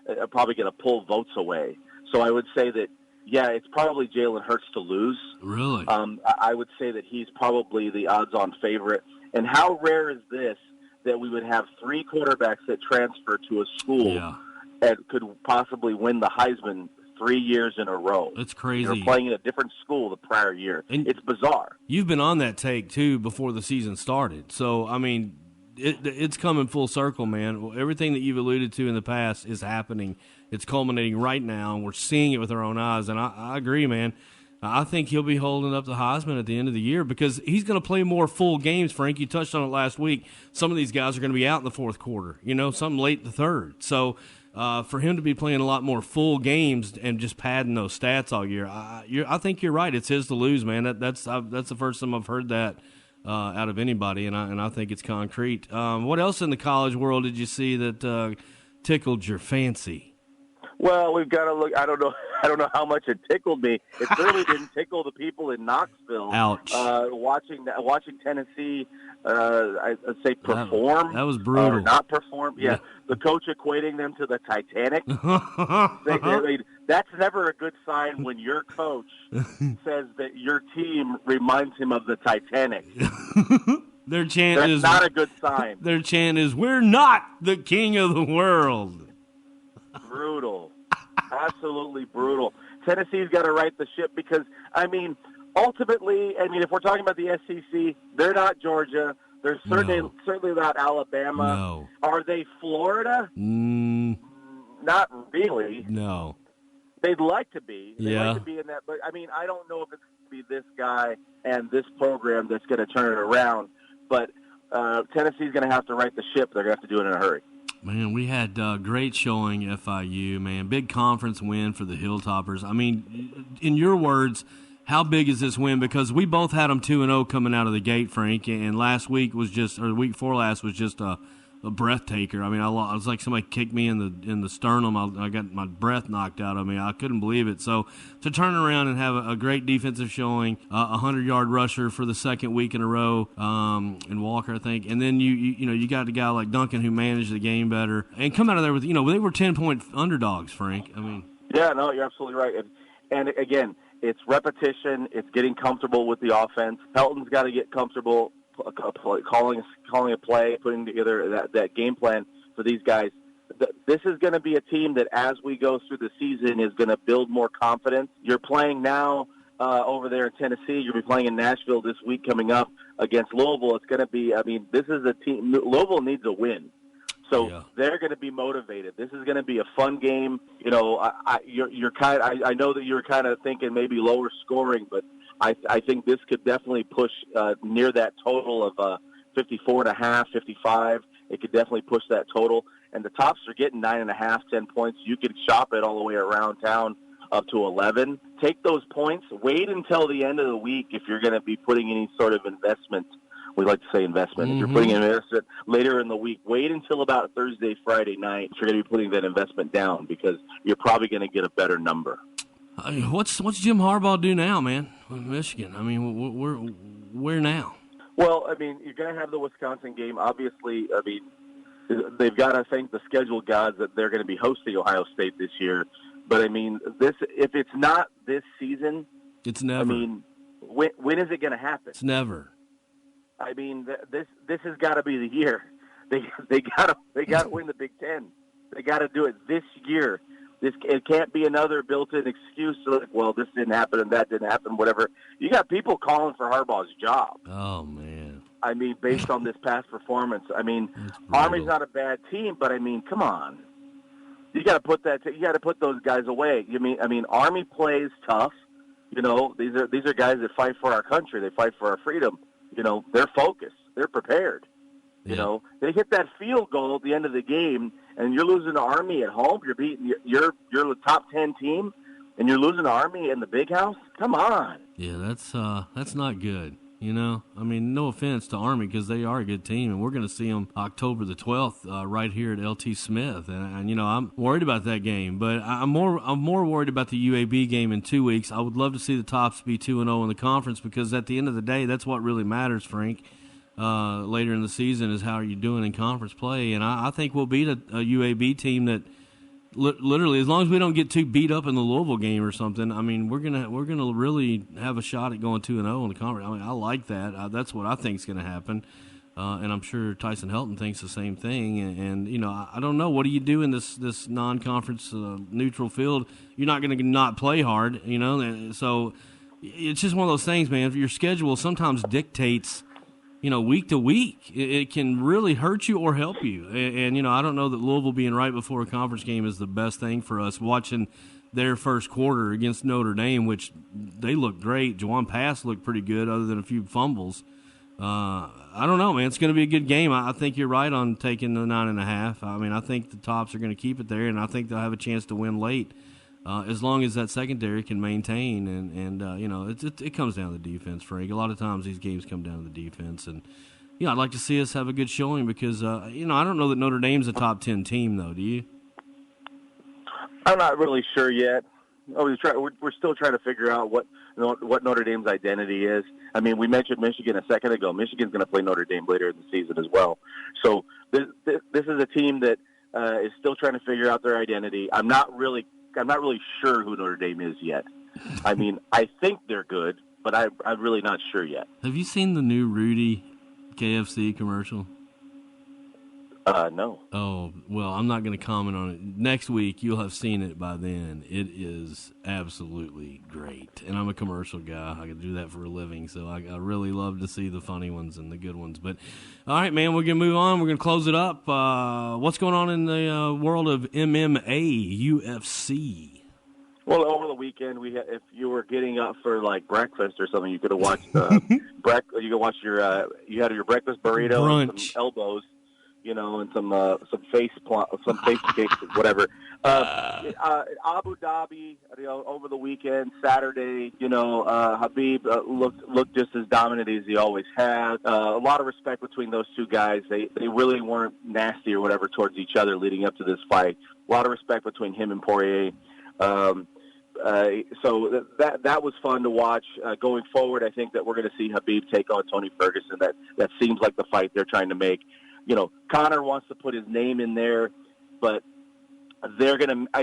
are probably going to pull votes away. So I would say that, yeah, it's probably Jalen Hurts to lose. Really? I would say that he's probably the odds-on favorite. And how rare is this that we would have 3 quarterbacks that transfer to a school and could possibly win the Heisman 3 years in a row? That's crazy. They're playing in a different school the prior year. And it's bizarre. You've been on that take, too, before the season started. So, I mean, it's coming full circle, man. Everything that you've alluded to in the past is happening. It's culminating right now, and we're seeing it with our own eyes. And I agree, man. I think he'll be holding up the Heisman at the end of the year, because he's going to play more full games, Frank. You touched on it last week. Some of these guys are going to be out in the fourth quarter, some late in the third. So for him to be playing a lot more full games and just padding those stats all year, I think you're right. It's his to lose, man. That's the first time I've heard that out of anybody, and I think it's concrete. What else in the college world did you see that tickled your fancy? Well, we've got to look. I don't know how much it tickled me. It certainly didn't tickle the people in Knoxville. Ouch! Watching Tennessee, I'd say perform. That was brutal. Or not perform. Yeah, the coach equating them to the Titanic. That's never a good sign when your coach says that your team reminds him of the Titanic. Their chant That's is not a good sign. Their chant is, "We're not the king of the world." Brutal. Absolutely brutal. Tennessee's got to right the ship, because, ultimately, if we're talking about the SEC, they're not Georgia. They're certainly not Alabama. No. Are they Florida? Not really. No. They'd like to be. They'd Yeah. like to be in that. But, I don't know if it's going to be this guy and this program that's going to turn it around. But Tennessee's going to have to right the ship. They're going to have to do it in a hurry. Man, we had great showing FIU, man. Big conference win for the Hilltoppers. In your words, How big is this win? Because we both had them 2-0 coming out of the gate, Frank, and last week was just, or the week before last was just a breath taker. I mean, I was like somebody kicked me in the sternum. I got my breath knocked out of me. I couldn't believe it. So to turn around and have a great defensive showing, a 100-yard rusher for the second week in a row, in Walker, I think, and then you got a guy like Duncan who managed the game better and come out of there with, they were 10-point underdogs, Frank. I mean, yeah, no, you're absolutely right. And again, it's repetition. It's getting comfortable with the offense. Helton's got to get comfortable calling a play, putting together that game plan for these guys. This is going to be a team that, as we go through the season, is going to build more confidence. You're playing now over there in Tennessee. You'll be playing in Nashville this week coming up against Louisville. It's going to be, this is a team. Louisville needs a win. So they're going to be motivated. This is going to be a fun game. I know that you're kind of thinking maybe lower scoring, but I think this could definitely push near that total of 54.5, 55. It could definitely push that total. And the tops are getting 9.5, 10 points. You could shop it all the way around town up to 11. Take those points. Wait until the end of the week if you're going to be putting any sort of investment. We like to say investment. If you're putting an investment later in the week, wait until about Thursday, Friday night if you're going to be putting that investment down, because you're probably going to get a better number. What's Jim Harbaugh do now, man, with Michigan? I mean, where now? Well, you're going to have the Wisconsin game. Obviously, they've got to thank the schedule gods that they're going to be hosting Ohio State this year. But, if it's not this season, it's never. When is it going to happen? It's never. This has got to be the year. They got to win the Big Ten. They got to do it this year. It can't be another built-in excuse like, well, this didn't happen and that didn't happen, whatever. You got people calling for Harbaugh's job. Oh man. Based on this past performance. Army's not a bad team, but come on. You got to put those guys away. Army plays tough. These are guys that fight for our country. They fight for our freedom. They're focused. They're prepared. They hit that field goal at the end of the game, and you're losing to Army at home. You're beating you're the top 10 team, and you're losing to Army in the Big House. Come on. Yeah, that's not good. No offense to Army, because they are a good team, and we're going to see them October the 12th right here at LT Smith, and I'm worried about that game. But I'm more worried about the UAB game in 2 weeks. I would love to see the Tops be 2-0 in the conference, because at the end of the day, that's what really matters, Frank. Later in the season is how are you doing in conference play, and I think we'll beat a UAB team that literally, as long as we don't get too beat up in the Louisville game or something, we're gonna really have a shot at going 2-0 in the conference. I like that. That's what I think is going to happen, and I'm sure Tyson Helton thinks the same thing. And I don't know, what do you do in this non-conference neutral field? You're not going to not play hard, So it's just one of those things, man. If your schedule sometimes dictates, week to week, it can really hurt you or help you. And I don't know that Louisville being right before a conference game is the best thing for us. Watching their first quarter against Notre Dame, which they looked great. Juwan Pass looked pretty good other than a few fumbles. I don't know, man. It's going to be a good game. I think you're right on taking the 9.5. I think the Tops are going to keep it there, and I think they'll have a chance to win late. As long as that secondary can maintain, and it comes down to the defense, Frank. A lot of times these games come down to the defense, and I'd like to see us have a good showing, because I don't know that Notre Dame's a top 10 team, though. Do you? I'm not really sure yet. We're still trying to figure out what Notre Dame's identity is. We mentioned Michigan a second ago. Michigan's going to play Notre Dame later in the season as well. So this is a team that is still trying to figure out their identity. I'm not really sure who Notre Dame is yet. I think they're good, but I'm really not sure yet. Have you seen the new Rudy KFC commercial? No. Oh, well, I'm not going to comment on it. Next week, you'll have seen it by then. It is absolutely great. And I'm a commercial guy. I can do that for a living, so I really love to see the funny ones and the good ones. But, all right, man, we're going to move on. We're going to close it up. What's going on in the world of MMA, UFC? Well, over the weekend, if you were getting up for breakfast or something, you could have watched you could watch you had your breakfast burrito brunch. and some elbows. and some face kicks, whatever. Abu Dhabi, over the weekend, Saturday, Habib looked just as dominant as he always has. A lot of respect between those two guys. They really weren't nasty or whatever towards each other leading up to this fight. A lot of respect between him and Poirier. So that was fun to watch. Going forward, I think that we're going to see Habib take on Tony Ferguson. That seems like the fight they're trying to make. Conor wants to put his name in there, but I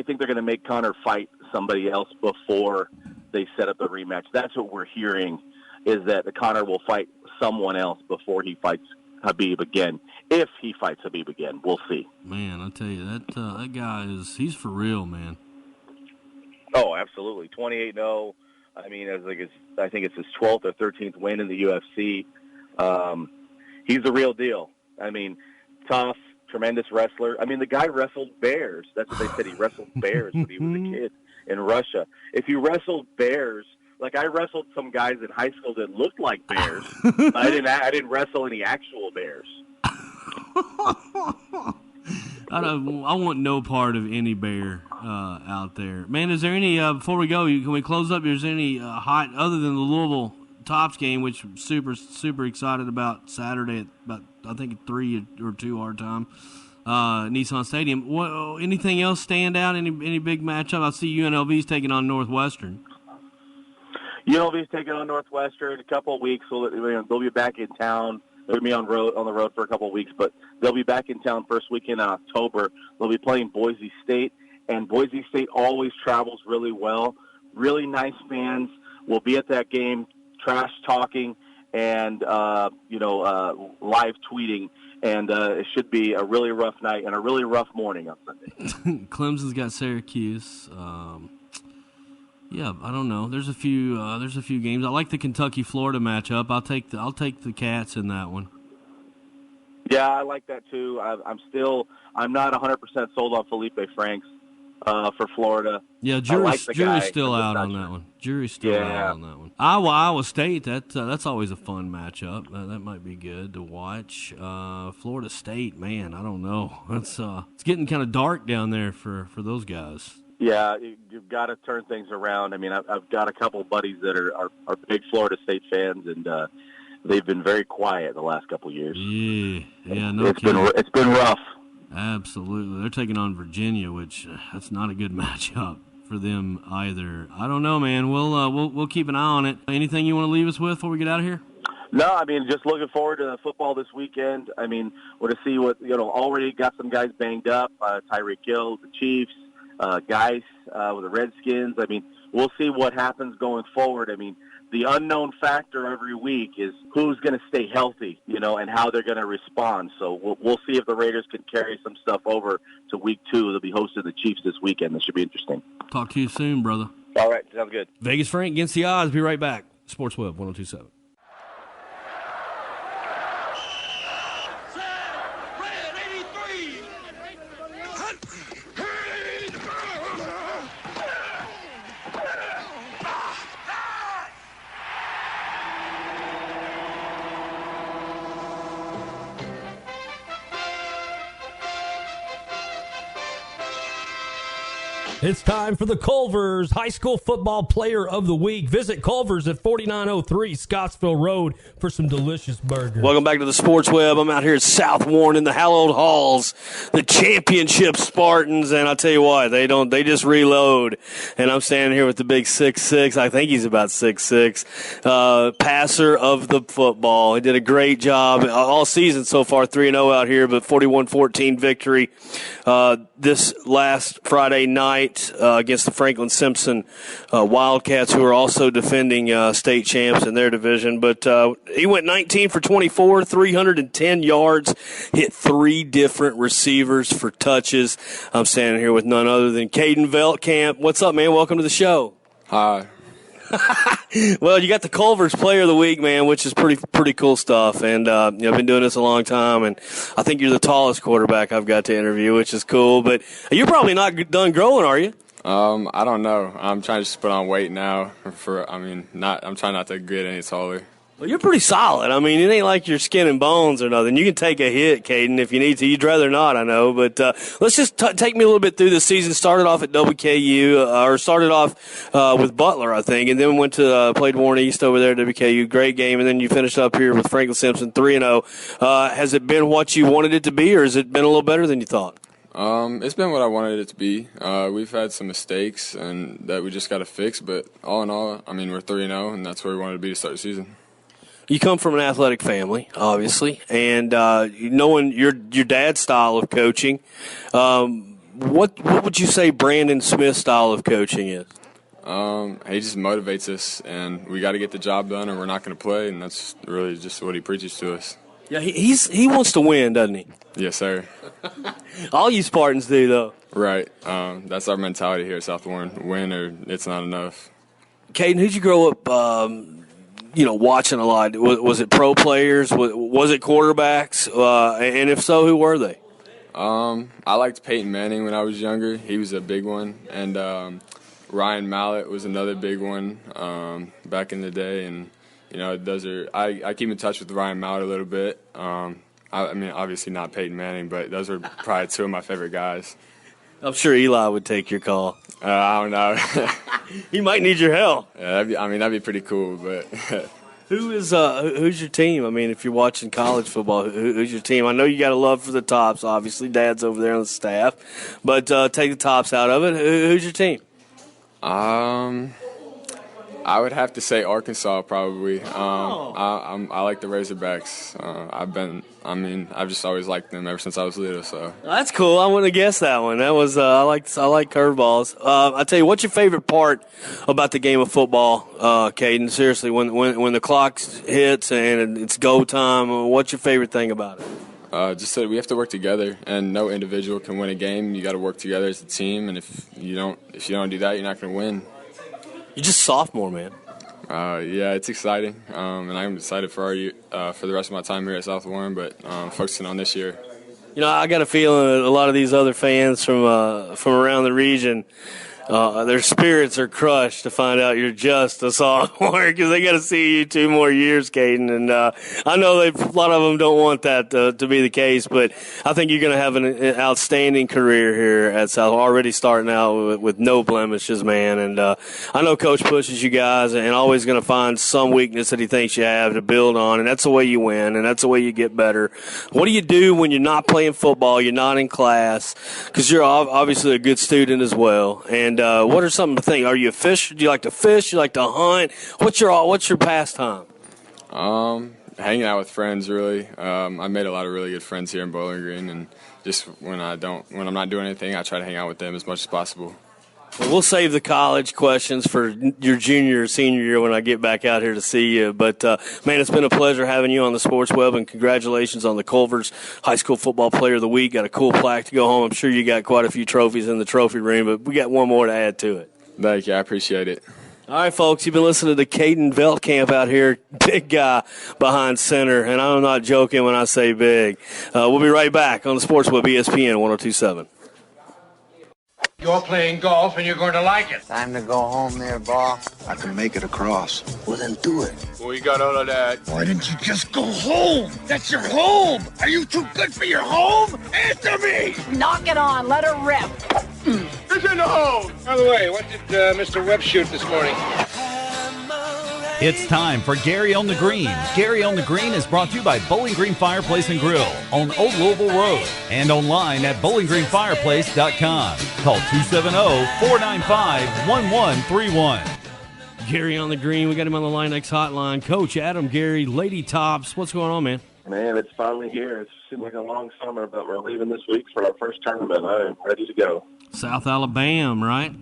think they're gonna make Conor fight somebody else before they set up the rematch. That's what we're hearing, is that Conor will fight someone else before he fights Habib again. If he fights Habib again, we'll see. Man, I tell you, that guy he's for real, man. Oh, absolutely. 28-0. I mean, I think it's his 12th or 13th win in the UFC. He's the real deal. I mean, tough, tremendous wrestler. I mean, the guy wrestled bears. That's what they said. He wrestled bears when he was a kid in Russia. If you wrestled bears, like I wrestled some guys in high school that looked like bears. I didn't wrestle any actual bears. I want no part of any bear out there. Man, is there any, before we go, can we close up? Is there any hot, other than the Louisville Tops game, which I'm super, super excited about Saturday at about, I think, 3 or 2 our time, Nissan Stadium. Anything else stand out? Any big matchup? I see UNLV's taking on Northwestern. UNLV's taking on Northwestern in a couple of weeks. So they'll be back in town. They're going to be on the road for a couple of weeks, but they'll be back in town first weekend in October. They'll be playing Boise State, and Boise State always travels really well. Really nice fans will be at that game, trash talking and live tweeting, and it should be a really rough night and a really rough morning on Sunday. Clemson's got Syracuse. Yeah, I don't know. There's a few games. I like the Kentucky-Florida matchup. I'll take the Cats in that one. Yeah, I like that too. I'm not 100% sold on Felipe Franks for Florida. Yeah, jury's still out on that one. Jury's still out on that one. Iowa State. That's always a fun matchup. That might be good to watch. Florida State, man, I don't know. It's getting kind of dark down there for those guys. Yeah, you've got to turn things around. I mean, I've got a couple of buddies that are big Florida State fans, and they've been very quiet the last couple of years. Yeah, it's been rough. Absolutely, they're taking on Virginia, which that's not a good matchup for them either. I don't know, man. We'll keep an eye on it. Anything you want to leave us with before we get out of here? No, I mean, just looking forward to football this weekend. I mean, we're to see what already got some guys banged up. Tyreek Hill, the Chiefs. Guys with the Redskins. I mean, we'll see what happens going forward. I mean, the unknown factor every week is who's going to stay healthy, and how they're going to respond. So we'll see if the Raiders can carry some stuff over to week 2. They'll be hosting the Chiefs this weekend. That should be interesting. Talk to you soon, brother. All right, sounds good. Vegas Frank against the odds. Be right back. Sports Web 102.7. It's time for the Culver's High School Football Player of the Week. Visit Culver's at 4903 Scottsville Road for some delicious burgers. Welcome back to the Sports Web. I'm out here at South Warren in the hallowed halls, the championship Spartans, and I'll tell you what, they just reload. And I'm standing here with the big 6'6", I think he's about 6'6", passer of the football. He did a great job all season so far, 3-0 out here, but 41-14 victory this last Friday night against the Franklin Simpson Wildcats, who are also defending state champs in their division. But he went 19 for 24, 310 yards, hit 3 different receivers for touches. I'm standing here with none other than Caden Veltkamp. What's up, man? Welcome to the show. Hi. Well, you got the Culver's Player of the Week, man, which is pretty cool stuff. And I've been doing this a long time, and I think you're the tallest quarterback I've got to interview, which is cool. But you're probably not done growing, are you? I don't know. I'm trying to just put on weight now. I'm trying not to get any taller. Well, you're pretty solid. I mean, it ain't like you're skin and bones or nothing. You can take a hit, Caden, if you need to. You'd rather not, I know. But let's just take me a little bit through the season. Started off at WKU, or started off with Butler, I think, and then went to played Warren East over there at WKU. Great game, and then you finished up here with Franklin Simpson, 3-0. Has it been what you wanted it to be, or has it been a little better than you thought? It's been what I wanted it to be. We've had some mistakes and that we just got to fix, but all in all, I mean, we're 3-0, and that's where we wanted to be to start the season. You come from an athletic family, obviously, and knowing your dad's style of coaching, what would you say Brandon Smith's style of coaching is? He just motivates us, and we got to get the job done, or we're not going to play, and that's really just what he preaches to us. Yeah, he wants to win, doesn't he? Yes, sir. All you Spartans do, though. Right. That's our mentality here at South Warren. Win or it's not enough. Caden, who'd you grow up, watching a lot? Was it pro players? Was it quarterbacks? And if so, who were they? I liked Peyton Manning when I was younger. He was a big one. And Ryan Mallett was another big one back in the day. And, I keep in touch with Ryan Mallett a little bit. I mean, obviously not Peyton Manning, but those are probably two of my favorite guys. I'm sure Eli would take your call. I don't know. He might need your help. Yeah, that'd be pretty cool. But who's your team? I mean, if you're watching college football, who's your team? I know you got a love for the Tops. Obviously, Dad's over there on the staff, but take the Tops out of it. Who's your team? I would have to say Arkansas probably. I like the Razorbacks. I've just always liked them ever since I was little. So that's cool. I wouldn't have guessed that one. That was I like curveballs. I tell you, what's your favorite part about the game of football, Caden? Seriously, when the clock hits and it's go time, what's your favorite thing about it? Just that we have to work together, and no individual can win a game. You got to work together as a team, and if you don't do that, you're not going to win. You're just sophomore, man. Yeah, it's exciting, and I'm excited for the rest of my time here at South Warren, but focusing on this year. I got a feeling that a lot of these other fans from around the region, their spirits are crushed to find out you're just a sophomore because they got to see you 2 more years, Caden. And I know a lot of them don't want that to be the case, but I think you're going to have an outstanding career here at South. Already starting out with no blemishes, man. And I know Coach pushes you guys and always going to find some weakness that he thinks you have to build on, and that's the way you win, and that's the way you get better. What do you do when you're not playing football, you're not in class, because you're obviously a good student as well, and what are some of the things? Are you a fisher? Do you like to fish? Do you like to hunt? What's your pastime? Hanging out with friends, really. I made a lot of really good friends here in Bowling Green, and just when I'm not doing anything, I try to hang out with them as much as possible. Well, we'll save the college questions for your junior or senior year when I get back out here to see you. But, man, it's been a pleasure having you on the Sports Web, and congratulations on the Culver's High School Football Player of the Week. Got a cool plaque to go home. I'm sure you got quite a few trophies in the trophy room, but we got one more to add to it. Thank you. I appreciate it. All right, folks, you've been listening to Caden Veldkamp out here, big guy behind center, and I'm not joking when I say big. We'll be right back on the Sports Web, ESPN 102.7. You're playing golf and you're going to like it. Time to go home there, Bob. I can make it across. Well, then do it. Well, you got all of that. Why didn't you just go home? That's your home. Are you too good for your home? Answer me. Knock it on. Let her rip. It's in the home. By the way, what did Mr. Webb shoot this morning? It's time for Gary on the Green. Gary on the Green is brought to you by Bowling Green Fireplace and Grill on Old Louisville Road and online at bowlinggreenfireplace.com. Call 270-495-1131. Gary on the Green. We got him on the Line X hotline. Coach Adam Gary, Lady Tops. What's going on, man? Man, it's finally here. It seems like a long summer, but we're leaving this week for our first tournament. I am ready to go. South Alabama, right?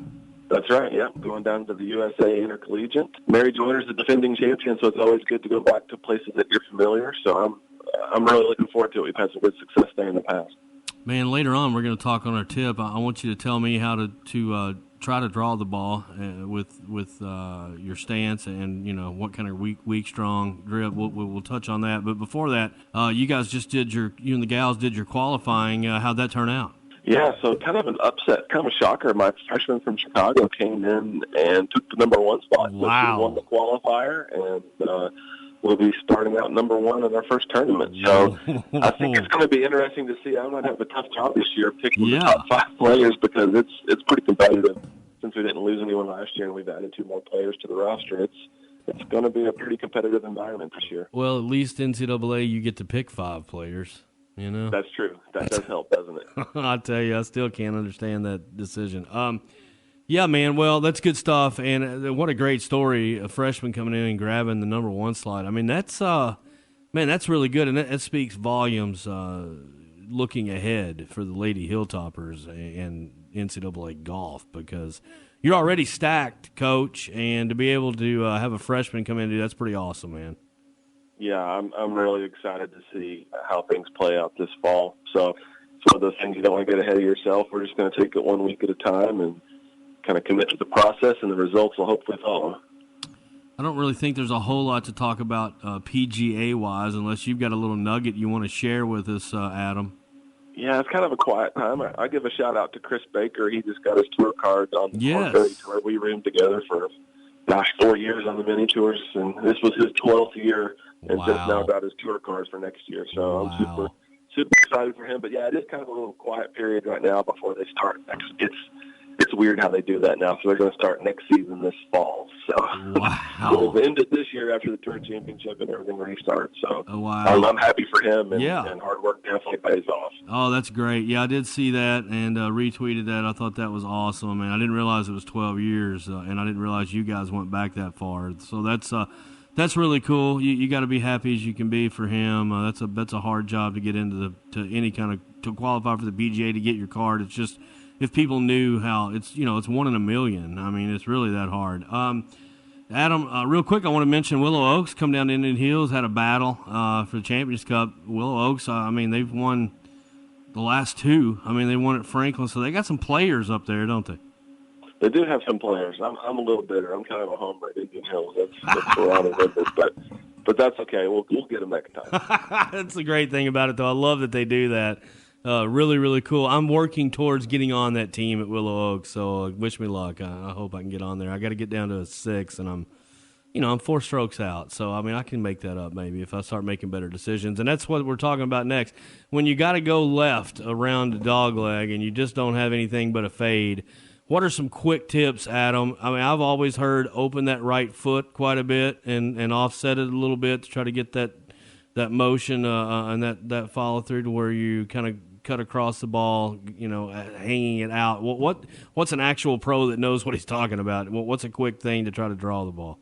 That's right, yeah. Going down to the USA Intercollegiate. Mary Joyner's the defending champion, so it's always good to go back to places that you're familiar. So I'm really looking forward to it. We've had some good success there in the past. Man, later on we're going to talk on our tip. I want you to tell me how to try to draw the ball with your stance and, what kind of weak, strong grip. We'll touch on that. But before that, you guys just you and the gals did your qualifying. How'd that turn out? Yeah, so kind of an upset, kind of a shocker. My freshman from Chicago came in and took the number 1 spot. Wow. So she won the qualifier, and we'll be starting out number one in our first tournament. So I think it's going to be interesting to see. I might have a tough job this year picking the top 5 players because it's pretty competitive. Since we didn't lose anyone last year and we've added 2 more players to the roster, it's going to be a pretty competitive environment this year. Well, at least NCAA, you get to pick 5 players. That's true. That does help, doesn't it? I tell you, I still can't understand that decision. Yeah, man. Well, that's good stuff, and what a great story! A freshman coming in and grabbing the number 1 slot. I mean, that's really good, and that speaks volumes. Looking ahead for the Lady Hilltoppers and NCAA golf, because you're already stacked, Coach, and to be able to have a freshman come in and do that's pretty awesome, man. Yeah, I'm really excited to see how things play out this fall. So it's one of those things you don't want to get ahead of yourself. We're just going to take it 1 week at a time and kind of commit to the process, and the results will hopefully follow. I don't really think there's a whole lot to talk about PGA-wise unless you've got a little nugget you want to share with us, Adam. Yeah, it's kind of a quiet time. I give a shout-out to Chris Baker. He just got his tour card on the Corn Ferry Tour. We roomed together for, 4 years on the mini tours, and this was his 12th year, and just now got his tour cards for next year. So I'm super excited for him. But, yeah, it is kind of a little quiet period right now before they start. It's weird how they do that now. So they're going to start next season this fall. So we'll end it this year after the Tour Championship and everything restarts. So I'm happy for him, and hard work definitely pays off. Oh, that's great. Yeah, I did see that and retweeted that. I thought that was awesome, and I didn't realize it was 12 years, and I didn't realize you guys went back that far. So that's really cool. You got to be happy as you can be for him. That's a hard job to get into to any kind of to qualify for the PGA to get your card. It's just if people knew how it's 1 in a million. I mean, it's really that hard. Adam, real quick, I want to mention Willow Oaks come down to Indian Hills, had a battle for the Champions Cup. Willow Oaks, they've won the last 2. I mean, they won at Franklin, so they got some players up there, don't they? They do have some players. I'm a little bitter. I'm kind of a homer at Indian Hills. That's where I'm but that's okay. We'll get them next time. That's the great thing about it, though. I love that they do that. Really, really cool. I'm working towards getting on that team at Willow Oaks, so wish me luck. I hope I can get on there. I got to get down to a 6, and I'm 4 strokes out. So, I mean, I can make that up maybe if I start making better decisions. And that's what we're talking about next. When you got to go left around a dog leg and you just don't have anything but a fade, what are some quick tips, Adam? I mean, I've always heard open that right foot quite a bit and offset it a little bit to try to get that motion and that follow through to where you kind of cut across the ball, hanging it out. What's an actual pro that knows what he's talking about? What's a quick thing to try to draw the ball?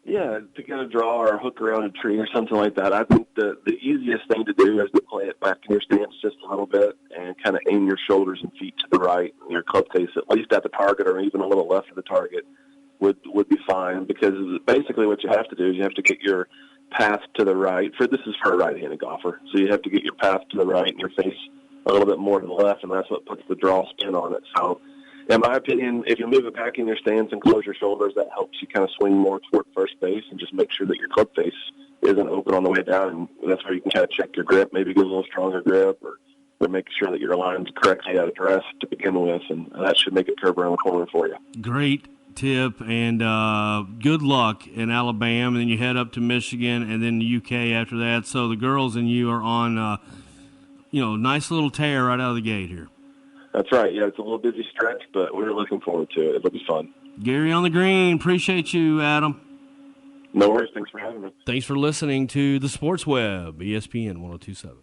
Yeah, to get a draw or hook around a tree or something like that. I think the easiest thing to do is to play it back in your stance just a little bit and kind of aim your shoulders and feet to the right, your club face at least at the target or even a little left of the target would be fine, because basically what you have to do is you have to get your path to the right. This is for a right-handed golfer, so you have to get your path to the right and your face a little bit more to the left, and that's what puts the draw spin on it. So in my opinion, if you move it back in your stance and close your shoulders, that helps you kind of swing more toward first base and just make sure that your club face isn't open on the way down. And that's where you can kind of check your grip, maybe get a little stronger grip, or making sure that your line's correctly addressed to begin with, and that should make it curve around the corner for you. Great tip, and good luck in Alabama. And then you head up to Michigan and then the UK after that. So the girls and you are on, nice little tear right out of the gate here. That's right. Yeah, it's a little busy stretch, but we're looking forward to it. It'll be fun. Gary on the green. Appreciate you, Adam. No worries. Thanks for having me. Thanks for listening to the Sports Web, ESPN 102.7.